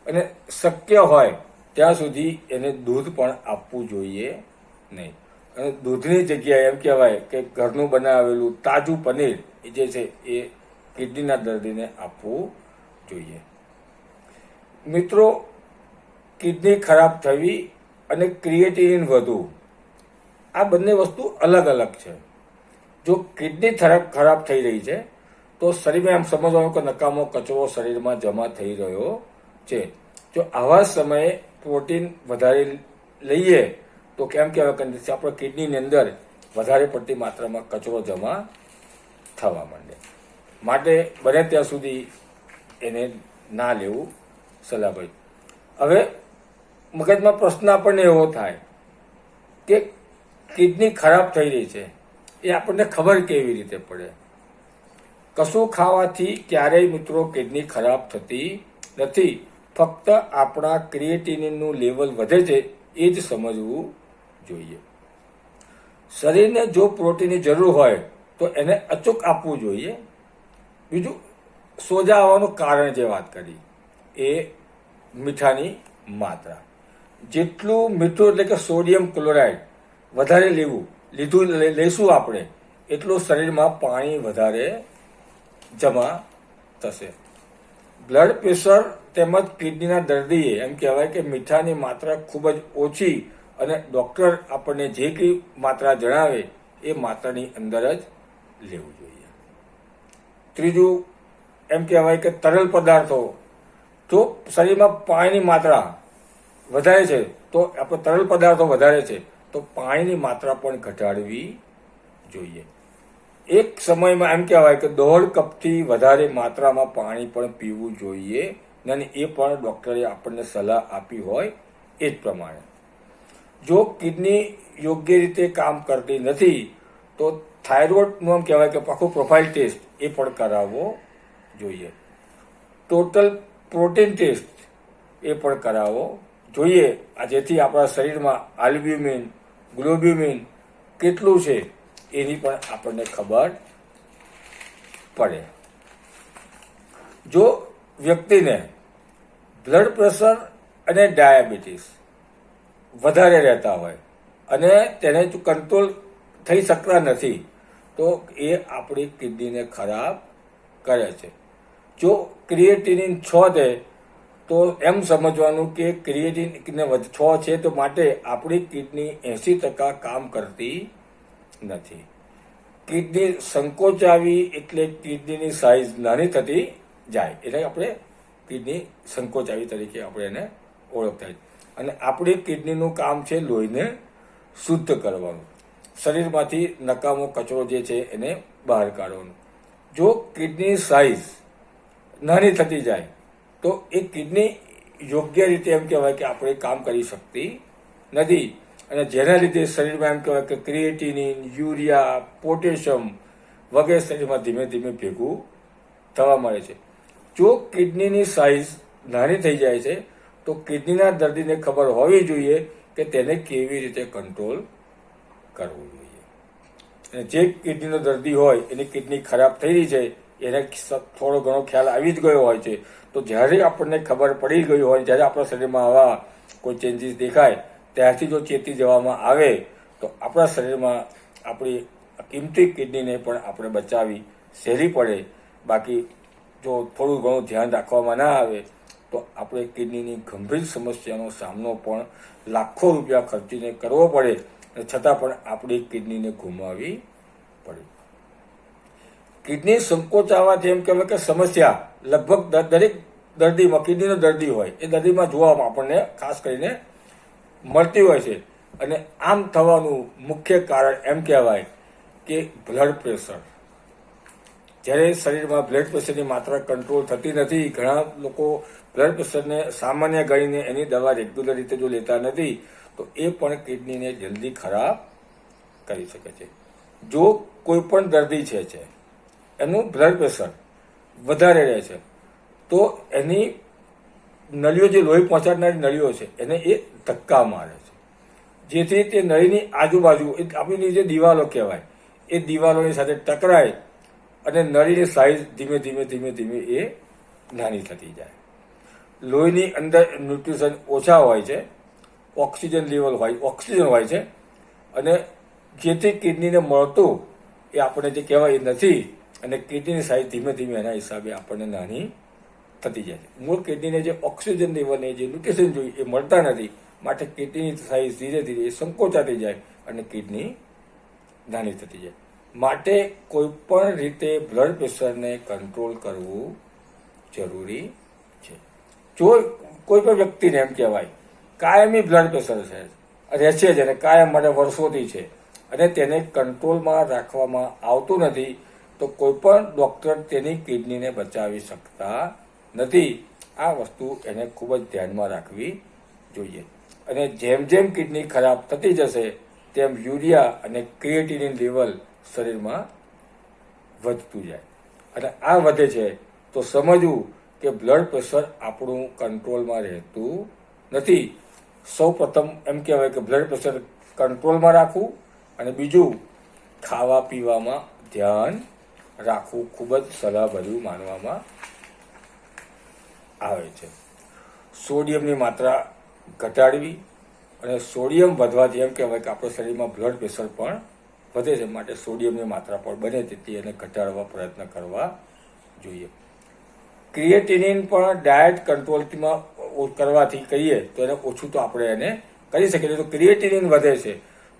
અને શક્ય હોય ત્યાં સુધી એને દૂધ પણ આપવું જોઈએ નહીં. અને દૂધની જગ્યાએ એમ કહેવાય કે ઘરનું બનાવેલું તાજું પનીર જે છે એ કિડનીના દર્દીને આપવું જોઈએ. મિત્રો, કિડની ખરાબ થવી અને ક્રિએટિનિન વધવું આ બંને વસ્તુ અલગ અલગ છે. જો કિડની ખરાબ થઈ રહી છે તો શરીરમાં એમ સમજવાનું કે નકામો કચરો શરીરમાં જમા થઈ રહ્યો છે. જો આવા સમયે પ્રોટીન વધારે લઈએ તો કેમ કહેવાય કે આપણા કિડનીની અંદર વધારે પડતી માત્રામાં કચરો જમા થવા માંડે. માટે બને ત્યાં સુધી એને ના લેવું સલાહ ભાઈ. હવે મગજમાં પ્રશ્ન આપણને એવો થાય કે કિડની ખરાબ થઈ રહી છે એ આપણને ખબર કેવી રીતે પડે? કશું ખાવાથી ક્યારેય મિત્રો કિડની ખરાબ થતી નથી. ફક્ત આપણા ક્રિએટિનિનનું લેવલ વધે છે એ જ સમજવું જોઈએ. શરીરને જો પ્રોટીનની જરૂર હોય તો એને અચૂક આપવું જોઈએ. બીજું, સોજા આવવાનું કારણ જે વાત કરી એ મીઠાની માત્રા. જેટલું મીઠું એટલે કે સોડિયમ ક્લોરાઇડ વધારે લઈશું આપણે એટલું શરીરમાં પાણી વધારે જમા થશે. બ્લડ પ્રેશર તેમજ કિડનીના દર્દીએ એમ કહેવાય કે મીઠાની માત્રા ખૂબ જ ઓછી અને ડૉક્ટર આપણને જે કંઈ માત્રા જણાવે એ માત્રાની અંદર જ લેવું જોઈએ. ત્રીજું, એમ કહેવાય કે તરલ પદાર્થો, જો શરીરમાં પાણીની માત્રા વધારે છે તો આપણે તરલ પદાર્થો વધારે છે તો પાણીની માત્રા પણ ઘટાડવી જોઈએ. એક સમયમાં એમ કહેવાય કે 1.5 કપથી વધારે માત્રામાં પાણી પણ પીવું જોઈએ અને એ પણ ડૉક્ટરે આપણને સલાહ આપી હોય એ જ પ્રમાણે. જો કિડની યોગ્ય રીતે કામ કરતી નથી તો થાઇરોઇડનું એમ કહેવાય કે આખું પ્રોફાઇલ ટેસ્ટ એ પણ કરાવવો જોઈએ. ટોટલ પ્રોટીન ટેસ્ટ એ પણ કરાવવો જોઈએ, જેથી આપણા શરીરમાં આલ્બ્યુમિન, ગ્લોબ્યુમિન કેટલું છે એની પણ આપણને ખબર પડે. જો વ્યક્તિને બ્લડ પ્રેશર અને ડાયાબિટીસ વધારે રહેતા હોય અને તેને જો કંટ્રોલ થઈ શકતા નથી તો એ આપણી કિડનીને ખરાબ કરે છે. જો ક્રિએટિનિન 6 છે તો એમ સમજવાનું કે ક્રિએટિન 6 છે તો માટે આપણી કિડની 80% કામ કરતી નથી. કિડની સંકોચાવી એટલે કિડનીની સાઇઝ નાની થતી જાય, એટલે આપણે કિડની સંકોચાવી તરીકે આપણે એને ઓળખતા. અને આપણી કિડનીનું કામ છે લોહીને શુદ્ધ કરવાનું, શરીરમાંથી નકામો કચરો જે છે એને બહાર કાઢવાનું. જો કિડની સાઇઝ નાની થતી જાય તો એ કિડની યોગ્ય રીતે એમ કહેવાય કે આપણે કામ કરી શકતી નથી અને જેના લીધે શરીરમાં એમ કહેવાય કે ક્રિએટિનિન, યુરિયા, પોટેશિયમ વગેરે શરીરમાં ધીમે ધીમે ભેગું થવા મળે છે. જો કિડનીની સાઇઝ નાની થઈ જાય છે તો કિડનીના દર્દીને ખબર હોવી જોઈએ કે તેને કેવી રીતે કંટ્રોલ કરવું જોઈએ. અને જે કિડનીનો દર્દી હોય એની કિડની ખરાબ થઈ રહી છે એને થોડો ઘણો ખ્યાલ આવી જ ગયો હોય છે તો જ્યારે આપણને ખબર પડી ગઈ હોય, જ્યારે આપણા શરીરમાં આવા કોઈ ચેન્જીસ દેખાય ત્યારથી જો ચેતી જવામાં આવે તો આપણા શરીરમાં આપણી કિંમતી કિડનીને પણ આપણે બચાવી સહેલી પડે. બાકી જો થોડું ઘણું ધ્યાન રાખવામાં ના આવે તો આપણે કિડનીની ગંભીર સમસ્યાનો સામનો પણ લાખો રૂપિયા ખર્ચીને કરવો પડે અને છતાં પણ આપણી કિડનીને ગુમાવવી પડે. કિડની સંકોચાવાથી એમ કહેવાય કે સમસ્યા લગભગ દરેક દર્દીમાં, કિડનીનો દર્દી હોય એ દર્દીમાં જોવામાં આપણને ખાસ કરીને મળતી હોય છે. અને આમ થવાનું મુખ્ય કારણ એમ કહેવાય કે બ્લડ પ્રેશર. જ્યારે શરીરમાં બ્લડ પ્રેશરની માત્રા કંટ્રોલ થતી નથી, ઘણા લોકો બ્લડ પ્રેશરને સામાન્ય ગણીને એની દવા રેગ્યુલર રીતે જો લેતા નથી તો એ પણ કિડનીને જલ્દી ખરાબ કરી શકે છે. જો કોઈ પણ દર્દી છે એનું બ્લડ પ્રેશર વધારે રહે છે તો એની નળીઓ, જે લોહી પહોંચાડનારી નળીઓ છે એને એ ધક્કા મારે છે, જેથી તે નળીની આજુબાજુ આપણી જે દિવાલો કહેવાય એ દિવાલોની સાથે ટકરાય અને નળીની સાઇઝ ધીમે ધીમે એ નાની થતી જાય. લોહીની અંદર ન્યુટ્રિશન ઓછા હોય છે, ઓક્સિજન હોય છે અને જેથી કિડનીને મળતું એ આપણને જે કહેવાય એ નથી અને કિડનીની સાઇઝ ધીમે ધીમે એના હિસાબે આપણને નાની થતી જાય છે. મૂળ કિડનીને જે ઓક્સિજન લેવલને જે ન્યુટ્રિશન જોઈએ એ મળતા નથી, માટે કિડનીની સાઇઝ ધીરે ધીરે સંકોચાતી જાય અને કિડની નાની થતી જાય. માટે કોઈ પણ રીતે બ્લડ પ્રેશરને કંટ્રોલ કરવું જરૂરી છે. જો કોઈ પણ વ્યક્તિને એમ કહેવાય કાયમી બ્લડ પ્રેશર છે રહે છે જ અને કાયમ માટે વર્ષોથી છે અને તેને કંટ્રોલમાં રાખવામાં આવતું નથી, તો કોઈ પણ ડૉક્ટર તેની કિડનીને બચાવી શકતા નથી. આ વસ્તુ એને ખૂબ જ ધ્યાનમાં રાખવી જોઈએ. અને જેમ જેમ કિડની ખરાબ થતી જશે તેમ યુરિયા અને ક્રિએટિનિન લેવલ શરીરમાં વધતું જાય અને આ વધે છે તો સમજવું કે બ્લડ પ્રેશર આપણું કંટ્રોલમાં રહેતું નથી. સૌ પ્રથમ એમ કહેવાય કે બ્લડ પ્રેશર કંટ્રોલમાં રાખવું અને બીજું ખાવા પીવામાં ધ્યાન રાખવું ખૂબ જ સલાહભર્યું માનવામાં આવે છે. સોડિયમની માત્રા ઘટાડવી અને સોડિયમ વધવાથી એમ કહેવાય કે આપણા શરીરમાં બ્લડ પ્રેશર પણ વધે છે, માટે સોડિયમની માત્રા પણ બને તેટલી એને ઘટાડવા પ્રયત્ન કરવા જોઈએ. ક્રિએટિનિન પણ ડાયટ કંટ્રોલમાં કરવાથી કહીએ તો એને ઓછું તો આપણે એને કરી શકીએ. તો ક્રિએટિનિન વધે છે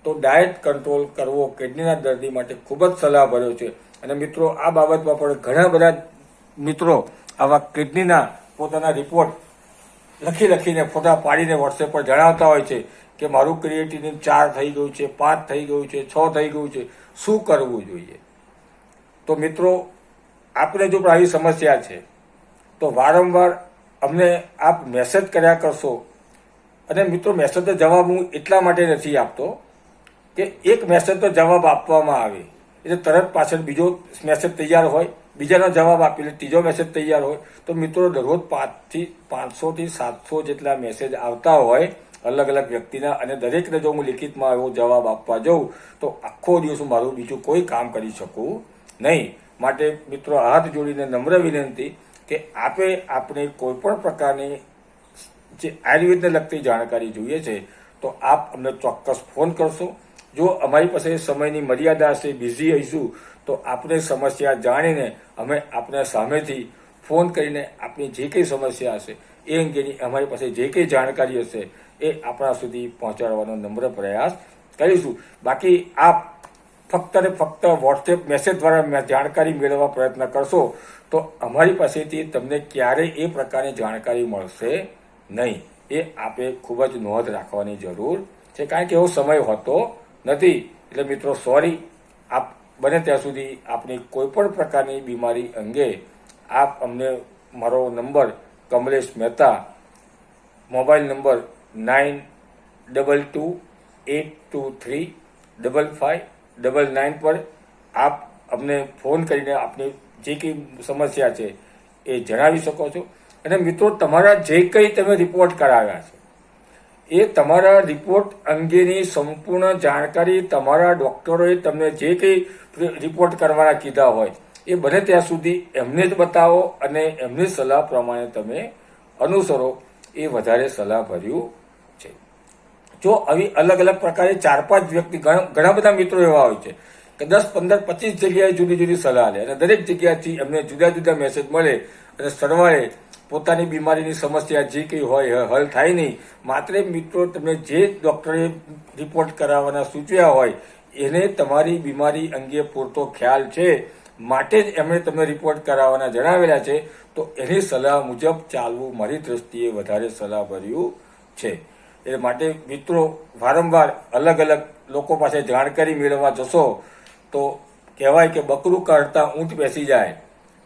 તો ડાયટ કંટ્રોલ કરવો કિડનીના દર્દી માટે ખૂબ જ સલાહભર્યો છે. અને મિત્રો આ બાબતમાં પણ ઘણા બધા મિત્રો આવા કિડનીના પોતાના રિપોર્ટ લખીને ફોટા પાડીને વોટ્સએપ પર જણાવતા હોય છે કે મારું ક્રિએટિનિન 4 થઈ ગયું છે, 5 થઈ ગયું છે, 6 થઈ ગયું છે, શું કરવું જોઈએ? તો મિત્રો આપણે જો આવી સમસ્યા છે તો વારંવાર અમને આપ મેસેજ કર્યા કરશો. અને મિત્રો મેસેજનો જવાબ હું એટલા માટે નથી આપતો કે એક મેસેજ તો જવાબ આપવામાં આવે એટલે તરત પાછળ બીજો મેસેજ તૈયાર હોય, બીજાનો જવાબ આપી એટલે ત્રીજો મેસેજ તૈયાર હોય. તો મિત્રો દરરોજ 500 થી 700 જેટલા મેસેજ આવતા હોય અલગ અલગ વ્યક્તિના, અને દરેકને જો હું લિખિતમાં એવો જવાબ આપવા જાઉં તો આખો દિવસ મારું બીજું કોઈ કામ કરી શકું નહીં. માટે મિત્રો હાથ જોડીને નમ્ર વિનંતી કે આપણે કોઈ પણ પ્રકારની જે આયુર્વેદને લગતી જાણકારી જોઈએ છે તો આપ અમને ચોક્કસ ફોન કરશો. જો અમારી પાસે સમયની મર્યાદા હશે, બિઝી હઈશું, તો આપણે સમસ્યા જાણીને અમે આપણે સામેથી ફોન કરીને આપણી જે કંઈ સમસ્યા હશે એ અંગેની અમારી પાસે જે કંઈ જાણકારી હશે એ આપણા સુધી પહોંચાડવાનો નમ્ર પ્રયાસ કરીશું. બાકી આપ ફક્ત ને ફક્ત વોટ્સએપ મેસેજ દ્વારા જાણકારી મેળવવા પ્રયત્ન કરશો તો અમારી પાસેથી તમને ક્યારેય એ પ્રકારની જાણકારી મળશે નહીં. એ આપે ખૂબ જ નોંધ રાખવાની જરૂર છે, કારણ કે એવો સમય હોતો નથી. એટલે મિત્રો સોરી, આપ બને ત્યાં સુધી આપની કોઈ પણ પ્રકારની બીમારી અંગે આપ અમને મારો number Kamlesh Mehta, mobile number 9228235599 પર આપ અમને ફોન કરીને આપની જે કંઈ સમસ્યા છે એ જણાવી શકો છો. અને મિત્રો તમારા જે કંઈ તમે રિપોર્ટ કરાવ્યા છે એ તમારા રિપોર્ટ અંગેની સંપૂર્ણ જાણકારી તમારા ડૉક્ટરોએ તમને જે કંઈ રિપોર્ટ કરવાના કીધા હોય એ બને ત્યાં સુધી એમને જ બતાવો અને એમની સલાહ પ્રમાણે તમે અનુસરો, એ વધારે સલાહભર્યું છે. જો આવી અલગ અલગ પ્રકારે 4-5 વ્યક્તિ, ઘણા બધા મિત્રો એવા હોય છે કે 10, 15, 25 જગ્યાએ જુદી જુદી સલાહ લે અને દરેક જગ્યાથી એમને જુદા જુદા મેસેજ મળે અને સરવાળે પોતાની બીમારીની સમસ્યા જે કંઈ હોય હલ થાય નહીં. માત્ર મિત્રો તમને જે ડૉક્ટરે રિપોર્ટ કરાવવાના સૂચવ્યા હોય એને તમારી બીમારી અંગે પૂરતો ખ્યાલ છે માટે જ એમણે તમને રિપોર્ટ કરાવવાના જણાવેલા છે, તો એની સલાહ મુજબ ચાલવું મારી દ્રષ્ટિએ વધારે સલાહભર્યું છે. એ માટે મિત્રો વારંવાર અલગ અલગ લોકો પાસે જાણકારી મેળવવા જશો તો કહેવાય કે બકરું કાઢતા ઊંટ બેસી જાય.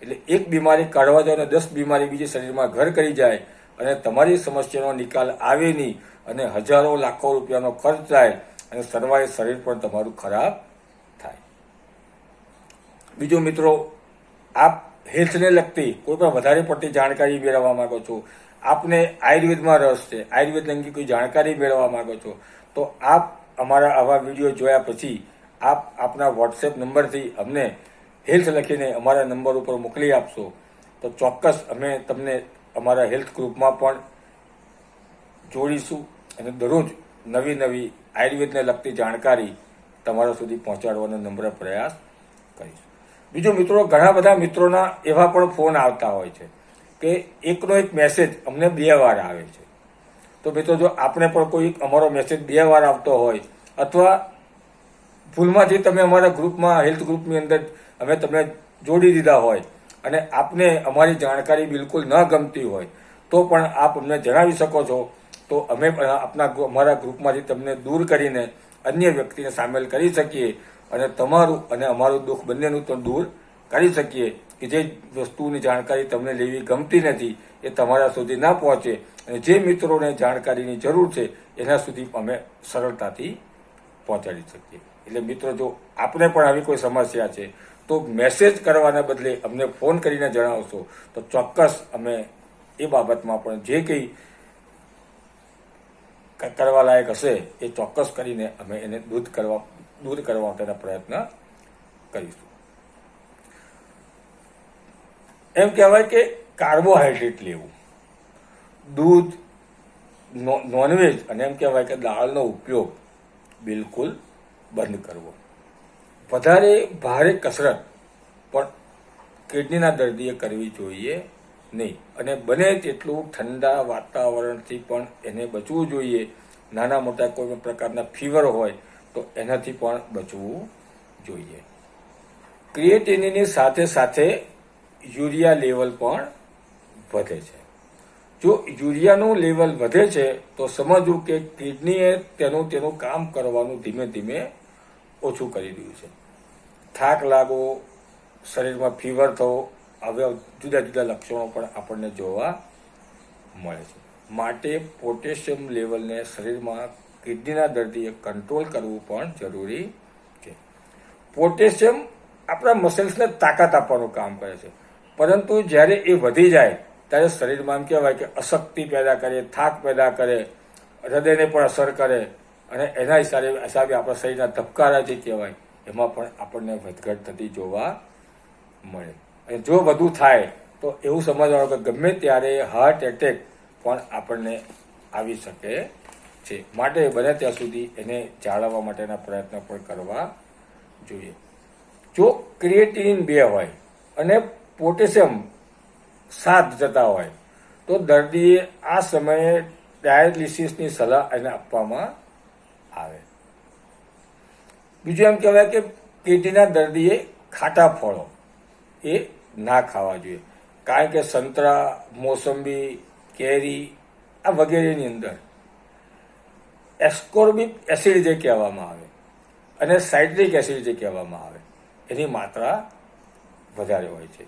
એટલે એક બીમારી કાઢવા જાવ અને 10 બીમારી બીજી શરીરમાં ઘર કરી જાય અને તમારી સમસ્યાનો નિકાલ આવે નહીં અને હજારો લાખો રૂપિયાનો ખર્ચ થાય અને સરવાળે શરીર પણ તમારું ખરાબ થાય. બીજું મિત્રો, આપ હેલ્થને લગતી કોઈ પણ વધારે પડતી જાણકારી મેળવવા માંગો છો, આપને આયુર્વેદમાં રસ છે, આયુર્વેદ અંગે કોઈ જાણકારી મેળવવા માંગો છો, તો આપ અમારા આવા વિડીયો જોયા પછી આપ આપના વોટ્સએપ નંબરથી અમને હેલ્થ લખીને અમારા નંબર ઉપર મોકલી આપશો તો ચોક્કસ અમે તમને અમારા હેલ્થ ગ્રુપમાં પણ જોડીશું અને દરરોજ નવી નવી આયુર્વેદને લગતી જાણકારી તમારા સુધી પહોંચાડવાનો નમ્ર પ્રયાસ કરીશું. બીજું મિત્રો, ઘણા બધા મિત્રોના એવા પણ ફોન આવતા હોય છે કે એકનો એક મેસેજ અમને 2 વાર આવે છે. તો મિત્રો જો આપણે પણ કોઈ અમારો મેસેજ 2 વાર આવતો હોય અથવા ભૂલમાંથી તમે અમારા ગ્રુપમાં, હેલ્થ ગ્રુપની અંદર અમે તમને જોડી દીધા હોય અને આપને અમારી જાણકારી બિલકુલ ન ગમતી હોય તો પણ આપ અમને જણાવી શકો છો તો અમે પણ અમારા ગ્રુપમાંથી તમને દૂર કરીને અન્ય વ્યક્તિને સામેલ કરી શકીએ અને તમારું અને અમારું દુઃખ બંનેનું તો દૂર કરી શકીએ કે જે વસ્તુની જાણકારી તમને લેવી ગમતી નથી એ તમારા સુધી ના પહોંચે અને જે મિત્રોને જાણકારીની જરૂર છે એના સુધી અમે સરળતાથી પહોંચાડી શકીએ. એટલે મિત્રો, જો આપણે પણ આવી કોઈ સમસ્યા છે તો મેસેજ કરવાના બદલે અમને ફોન કરીને જણાવશો તો ચોક્કસ અમે એ બાબતમાં પણ જે કંઈ કરવા લાયક હશે એ ચોક્કસ કરીને અમે એને દૂર કરવા માટેના પ્રયત્ન કરીશું. એમ કહેવાય કે કાર્બોહાઈડ્રેટ લેવું, દૂધ, નોનવેજ અને એમ કહેવાય કે દાળનો ઉપયોગ બિલકુલ બંધ કરવો. વધારે ભારે કસરત પણ કિડનીના દર્દીએ કરવી જોઈએ નહીં અને બને તેટલું ઠંડા વાતાવરણથી પણ એને બચવું જોઈએ. નાના મોટા કોઈ પ્રકારના ફીવર હોય તો એનાથી પણ બચવું જોઈએ. ક્રિએટિનિનની સાથે સાથે યુરિયા લેવલ પણ વધે છે. જો યુરિયાનું લેવલ વધે છે તો સમજવું કે કિડનીએ તેનું કામ કરવાનું ધીમે ધીમે ઓછું કરી દીધું છે. થાક લાગવો, શરીરમાં ફીવર થવો, હવે જુદા જુદા લક્ષણો પણ આપણને જોવા મળે છે. માટે પોટેશિયમ લેવલને શરીરમાં કિડનીના દર્દીએ કંટ્રોલ કરવું પણ જરૂરી છે. પોટેશિયમ આપણા મસલ્સને તાકાત આપવાનું કામ કરે છે, પરંતુ જ્યારે એ વધી જાય ત્યારે શરીરમાં એમ કહેવાય કે અશક્તિ પેદા કરે, થાક પેદા કરે, હૃદયને પણ અસર કરે અને એના હિસાબે આપણા શરીરના ધબકારા જે કહેવાય એમાં પણ આપણને વધઘટ થતી જોવા મળે. અને જો વધુ થાય તો એવું સમજવાનું કે ગમે ત્યારે હાર્ટ એટેક પણ આપણને આવી શકે છે. માટે બને ત્યાં સુધી એને જાળવવા માટેના પ્રયત્ન પણ કરવા જોઈએ. જો ક્રિએટિનિન 2 હોય અને પોટેશિયમ 7 જતા હોય તો દર્દીએ આ સમયે ડાયાલિસિસની સલાહ એને આપવામાં આવે. બીજું એમ કહેવાય કે કિડનીના દર્દીએ ખાટા ફળો એ ના ખાવા જોઈએ, કારણ કે સંતરા, મોસંબી, કેરી આ વગેરેની અંદર એસ્કોર્બિક એસિડ જે કહેવામાં આવે અને સાઇટ્રિક એસિડ જે કહેવામાં આવે એની માત્રા વધારે હોય છે.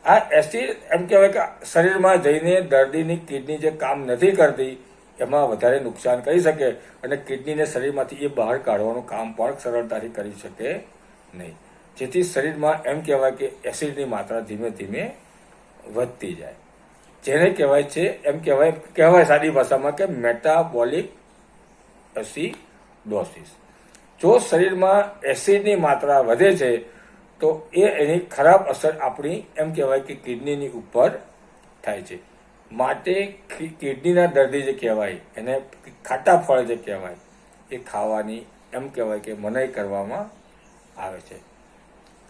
આ એસિડ એમ કહેવાય કે શરીરમાં જઈને દર્દીની કિડની જે કામ નથી કરતી એમાં વધારે નુકસાન કરી શકે અને કિડનીને શરીરમાંથી એ બહાર કાઢવાનું કામ પણ સરળતાથી કરી શકે નહીં. જેથી શરીરમાં એમ કહેવાય કે એસિડની માત્રા ધીમે ધીમે વધતી જાય, જેને કહેવાય છે એમ કહેવાય સાદી ભાષામાં કે મેટાબોલિક એસિડોસિસ. જો શરીરમાં એસિડની માત્રા વધે છે તો એની ખરાબ અસર આપણી એમ કહેવાય કે કિડનીની ઉપર થાય છે. માટે કિડનીના દર્દી જે કહેવાય એને ખાટા ફળ જે કહેવાય એ ખાવાની એમ કહેવાય કે મનાઈ કરવામાં આવે છે.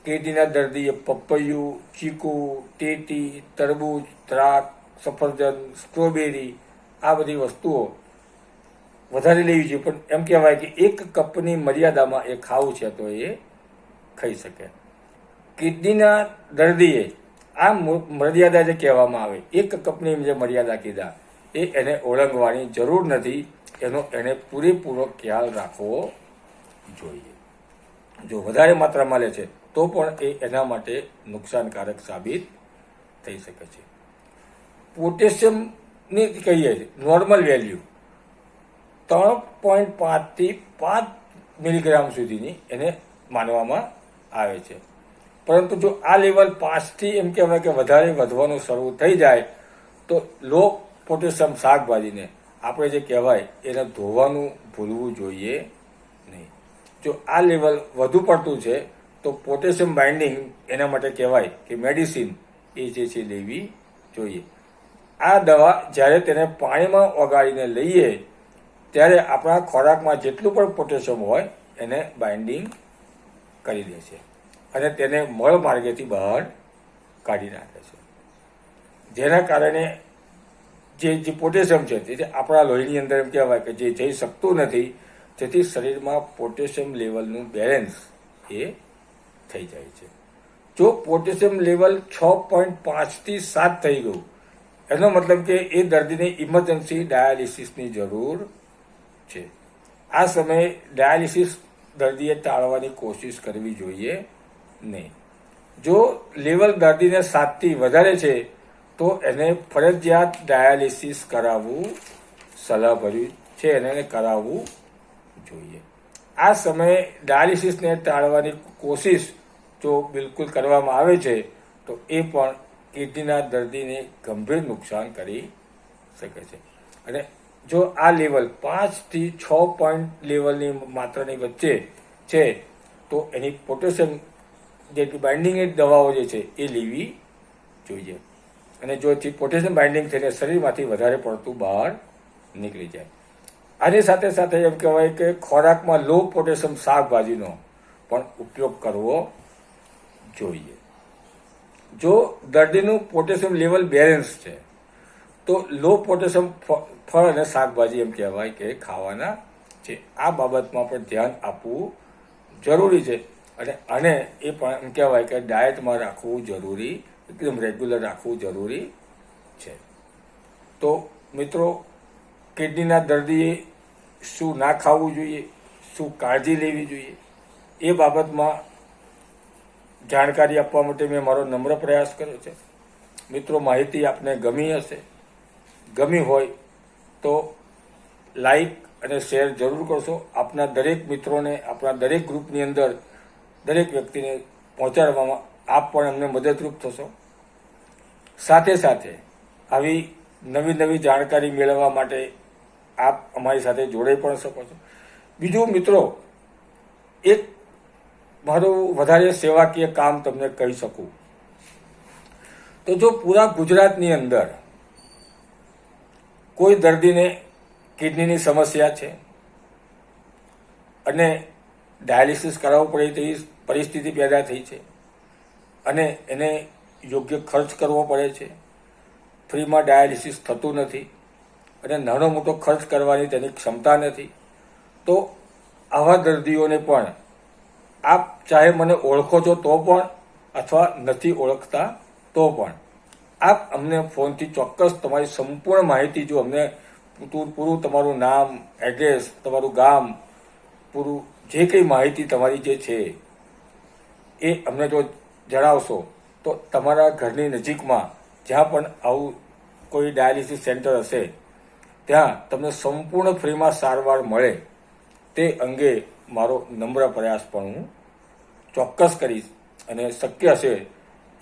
કિડનીના દર્દીએ પપૈયું, ચીકુ, ટેટી, તરબૂચ, દ્રાક્ષ, સફરજન, સ્ટ્રોબેરી આ બધી વસ્તુઓ વધારે લેવી જોઈએ, પણ એમ કહેવાય કે 1 કપની મર્યાદામાં એ ખાવું છે તો એ ખાઈ શકે. કિડનીના દર્દીએ આ મર્યાદા જે કહેવામાં આવે 1 કપની જે મર્યાદા કીધા એને ઓળંગવાની જરૂર નથી. એને પૂરેપૂરો ખ્યાલ રાખવો જોઈએ. જો વધારે માત્રામાં લે છે તો પણ એના માટે નુકસાનકારક સાબિત થઈ શકે છે. પોટેશિયમની કહીએ નોર્મલ વેલ્યુ 3.5 થી 5 મિલીગ્રામ સુધીની એને માનવામાં આવે છે, પરંતુ જો આ લેવલ 5 થી એમ કહેવાય કે વધારે વધવાનું શરૂ થઈ જાય તો લો પોટેશિયમ શાકભાજીને આપણે જે કહેવાય એને ધોવાનું ભૂલવું જોઈએ નહીં. જો આ લેવલ વધુ પડતું છે તો પોટેશિયમ બાઇન્ડિંગ એના માટે કહેવાય કે મેડિસિન એ જે છે લેવી જોઈએ. આ દવા જ્યારે તેને પાણીમાં ઓગાળીને લઈએ ત્યારે આપણા ખોરાકમાં જેટલું પણ પોટેશિયમ હોય એને બાઇન્ડિંગ કરી દે છે અને તેને મળ માર્ગેથી બહાર કાઢી નાખે છે, જેના કારણે જે પોટેશિયમ છે તે આપણા લોહીની અંદર એમ કહેવાય કે જે જઈ શકતું નથી, જેથી શરીરમાં પોટેશિયમ લેવલનું બેલેન્સ એ થઈ જાય છે. જો પોટેશિયમ લેવલ 6.5 થી 7 થઈ ગયું એનો મતલબ કે એ દર્દીને ઇમરજન્સી ડાયાલિસિસની જરૂર છે. આ સમયે ડાયાલિસિસ દર્દીએ ટાળવાની કોશિશ કરવી જોઈએ નહીં. જો લેવલ દર્દીને 7થી વધારે છે તો એને ફરજિયાત ડાયાલિસિસ કરાવવું સલાહભર્યું છે, એને કરાવવું જોઈએ. આ સમયે ડાયાલિસિસને ટાળવાની કોશિશ જો બિલકુલ કરવામાં આવે છે તો એ પણ કિડનીના દર્દીને ગંભીર નુકસાન કરી શકે છે. અને જો આ લેવલ 5 થી 6 પોઈન્ટ લેવલની માત્રાની વચ્ચે છે તો એની પોટેશિયમ જે બાઇન્ડિંગ દવાઓ જે છે એ લેવી જોઈએ. અને જો પોટેશિયમ બાઇન્ડિંગ થઈને શરીરમાંથી વધારે પડતું બહાર નીકળી જાય. આની સાથે સાથે એમ કહેવાય કે ખોરાકમાં લો પોટેશિયમ શાકભાજીનો પણ ઉપયોગ કરવો જોઈએ. જો દર્દીનું પોટેશિયમ લેવલ બેલેન્સ છે તો લો પોટેશિયમ ફળ અને શાકભાજી એમ કહેવાય કે ખાવાના છે. આ બાબતમાં પણ ધ્યાન આપવું જરૂરી છે. અને એ પણ એમ કહેવાય કે ડાયટમાં રાખવું જરૂરી, એકદમ રેગ્યુલર રાખવું જરૂરી છે. તો મિત્રો, કિડનીના દર્દીએ શું ના ખાવું જોઈએ, શું કાળજી લેવી જોઈએ, એ બાબતમાં જાણકારી આપવા માટે મેં મારો નમ્ર પ્રયાસ કર્યો છે. મિત્રો, માહિતી આપને ગમી હશે. ગમી હોય તો લાઈક અને શેર જરૂર કરશો. આપના દરેક મિત્રોને, આપણા દરેક ગ્રુપની અંદર દરેક વ્યક્તિને પહોંચાડવામાં આપ પણ અમને મદદરૂપ થશો. સાથે સાથે આવી નવી નવી જાણકારી મેળવવા માટે આપ અમારી સાથે જોડાઈ પણ શકો છો. બીજું મિત્રો, એક મારું વધારે સેવાકીય કામ તમને કહી શકું તો જો પૂરા ગુજરાતની અંદર કોઈ દર્દીને કિડનીની સમસ્યા છે અને ડાયાલિસિસ કરાવવું પડે તેવી પરિસ્થિતિ પેદા થઈ છે અને એને યોગ્ય ખર્ચ કરવો પડે છે, ફ્રીમાં ડાયાલિસિસ થતું નથી અને નાનો મોટો ખર્ચ કરવાની તેની ક્ષમતા નથી, તો આવા દર્દીઓને પણ આપ ચાહે મને ઓળખો છો તો પણ અથવા નથી ઓળખતા તો પણ આપ અમને ફોનથી ચોક્કસ તમારી સંપૂર્ણ માહિતી, જો અમને પૂરું તમારું નામ, એડ્રેસ, તમારું ગામ, પૂરું જે કંઈ માહિતી તમારી જે છે એ અમને જો જણાવશો તો તમારા ઘરની નજીકમાં જ્યાં પણ આવું કોઈ ડાયાલિસિસ સેન્ટર હશે ત્યાં તમને સંપૂર્ણ ફ્રીમાં સારવાર મળે તે અંગે મારો નમ્ર પ્રયાસ પણ હું ચોક્કસ કરીશ. અને શક્ય હશે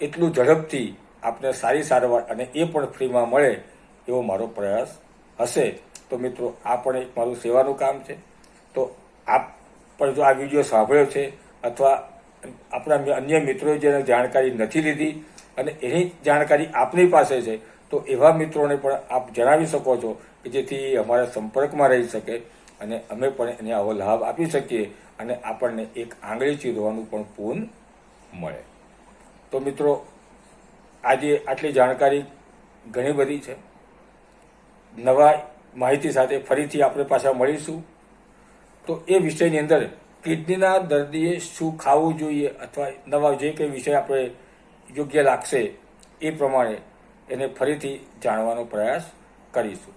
એટલું ઝડપથી આપને સારી સારવાર અને એ પણ ફ્રીમાં મળે એવો મારો પ્રયાસ હશે. તો મિત્રો, આ પણ એક મારું સેવાનું કામ છે. તો આપ પણ જો આ વિડીયો સાંભળ્યો છે અથવા આપણા અન્ય મિત્રોએ જેને જાણકારી નથી લીધી અને એની જાણકારી આપની પાસે છે તો એવા મિત્રોને પણ આપ જણાવી શકો છો કે જેથી અમારા સંપર્કમાં રહી શકે અને અમે પણ એને આવો લાભ આપી શકીએ અને આપણને એક આંગળી ચીરવાનું પણ પૂન મળે. તો મિત્રો, આજે આટલી જાણકારી ઘણી બધી છે. નવા માહિતી સાથે ફરીથી આપણે પાછા મળીશું. તો એ વિષયની અંદર કિડનીના દર્દીએ શું ખાવું જોઈએ અથવા નવા જે કંઈ વિષય આપણે યોગ્ય લાગશે એ પ્રમાણે એને ફરીથી જાણવાનો પ્રયાસ કરીશું.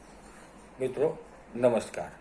મિત્રો, નમસ્કાર.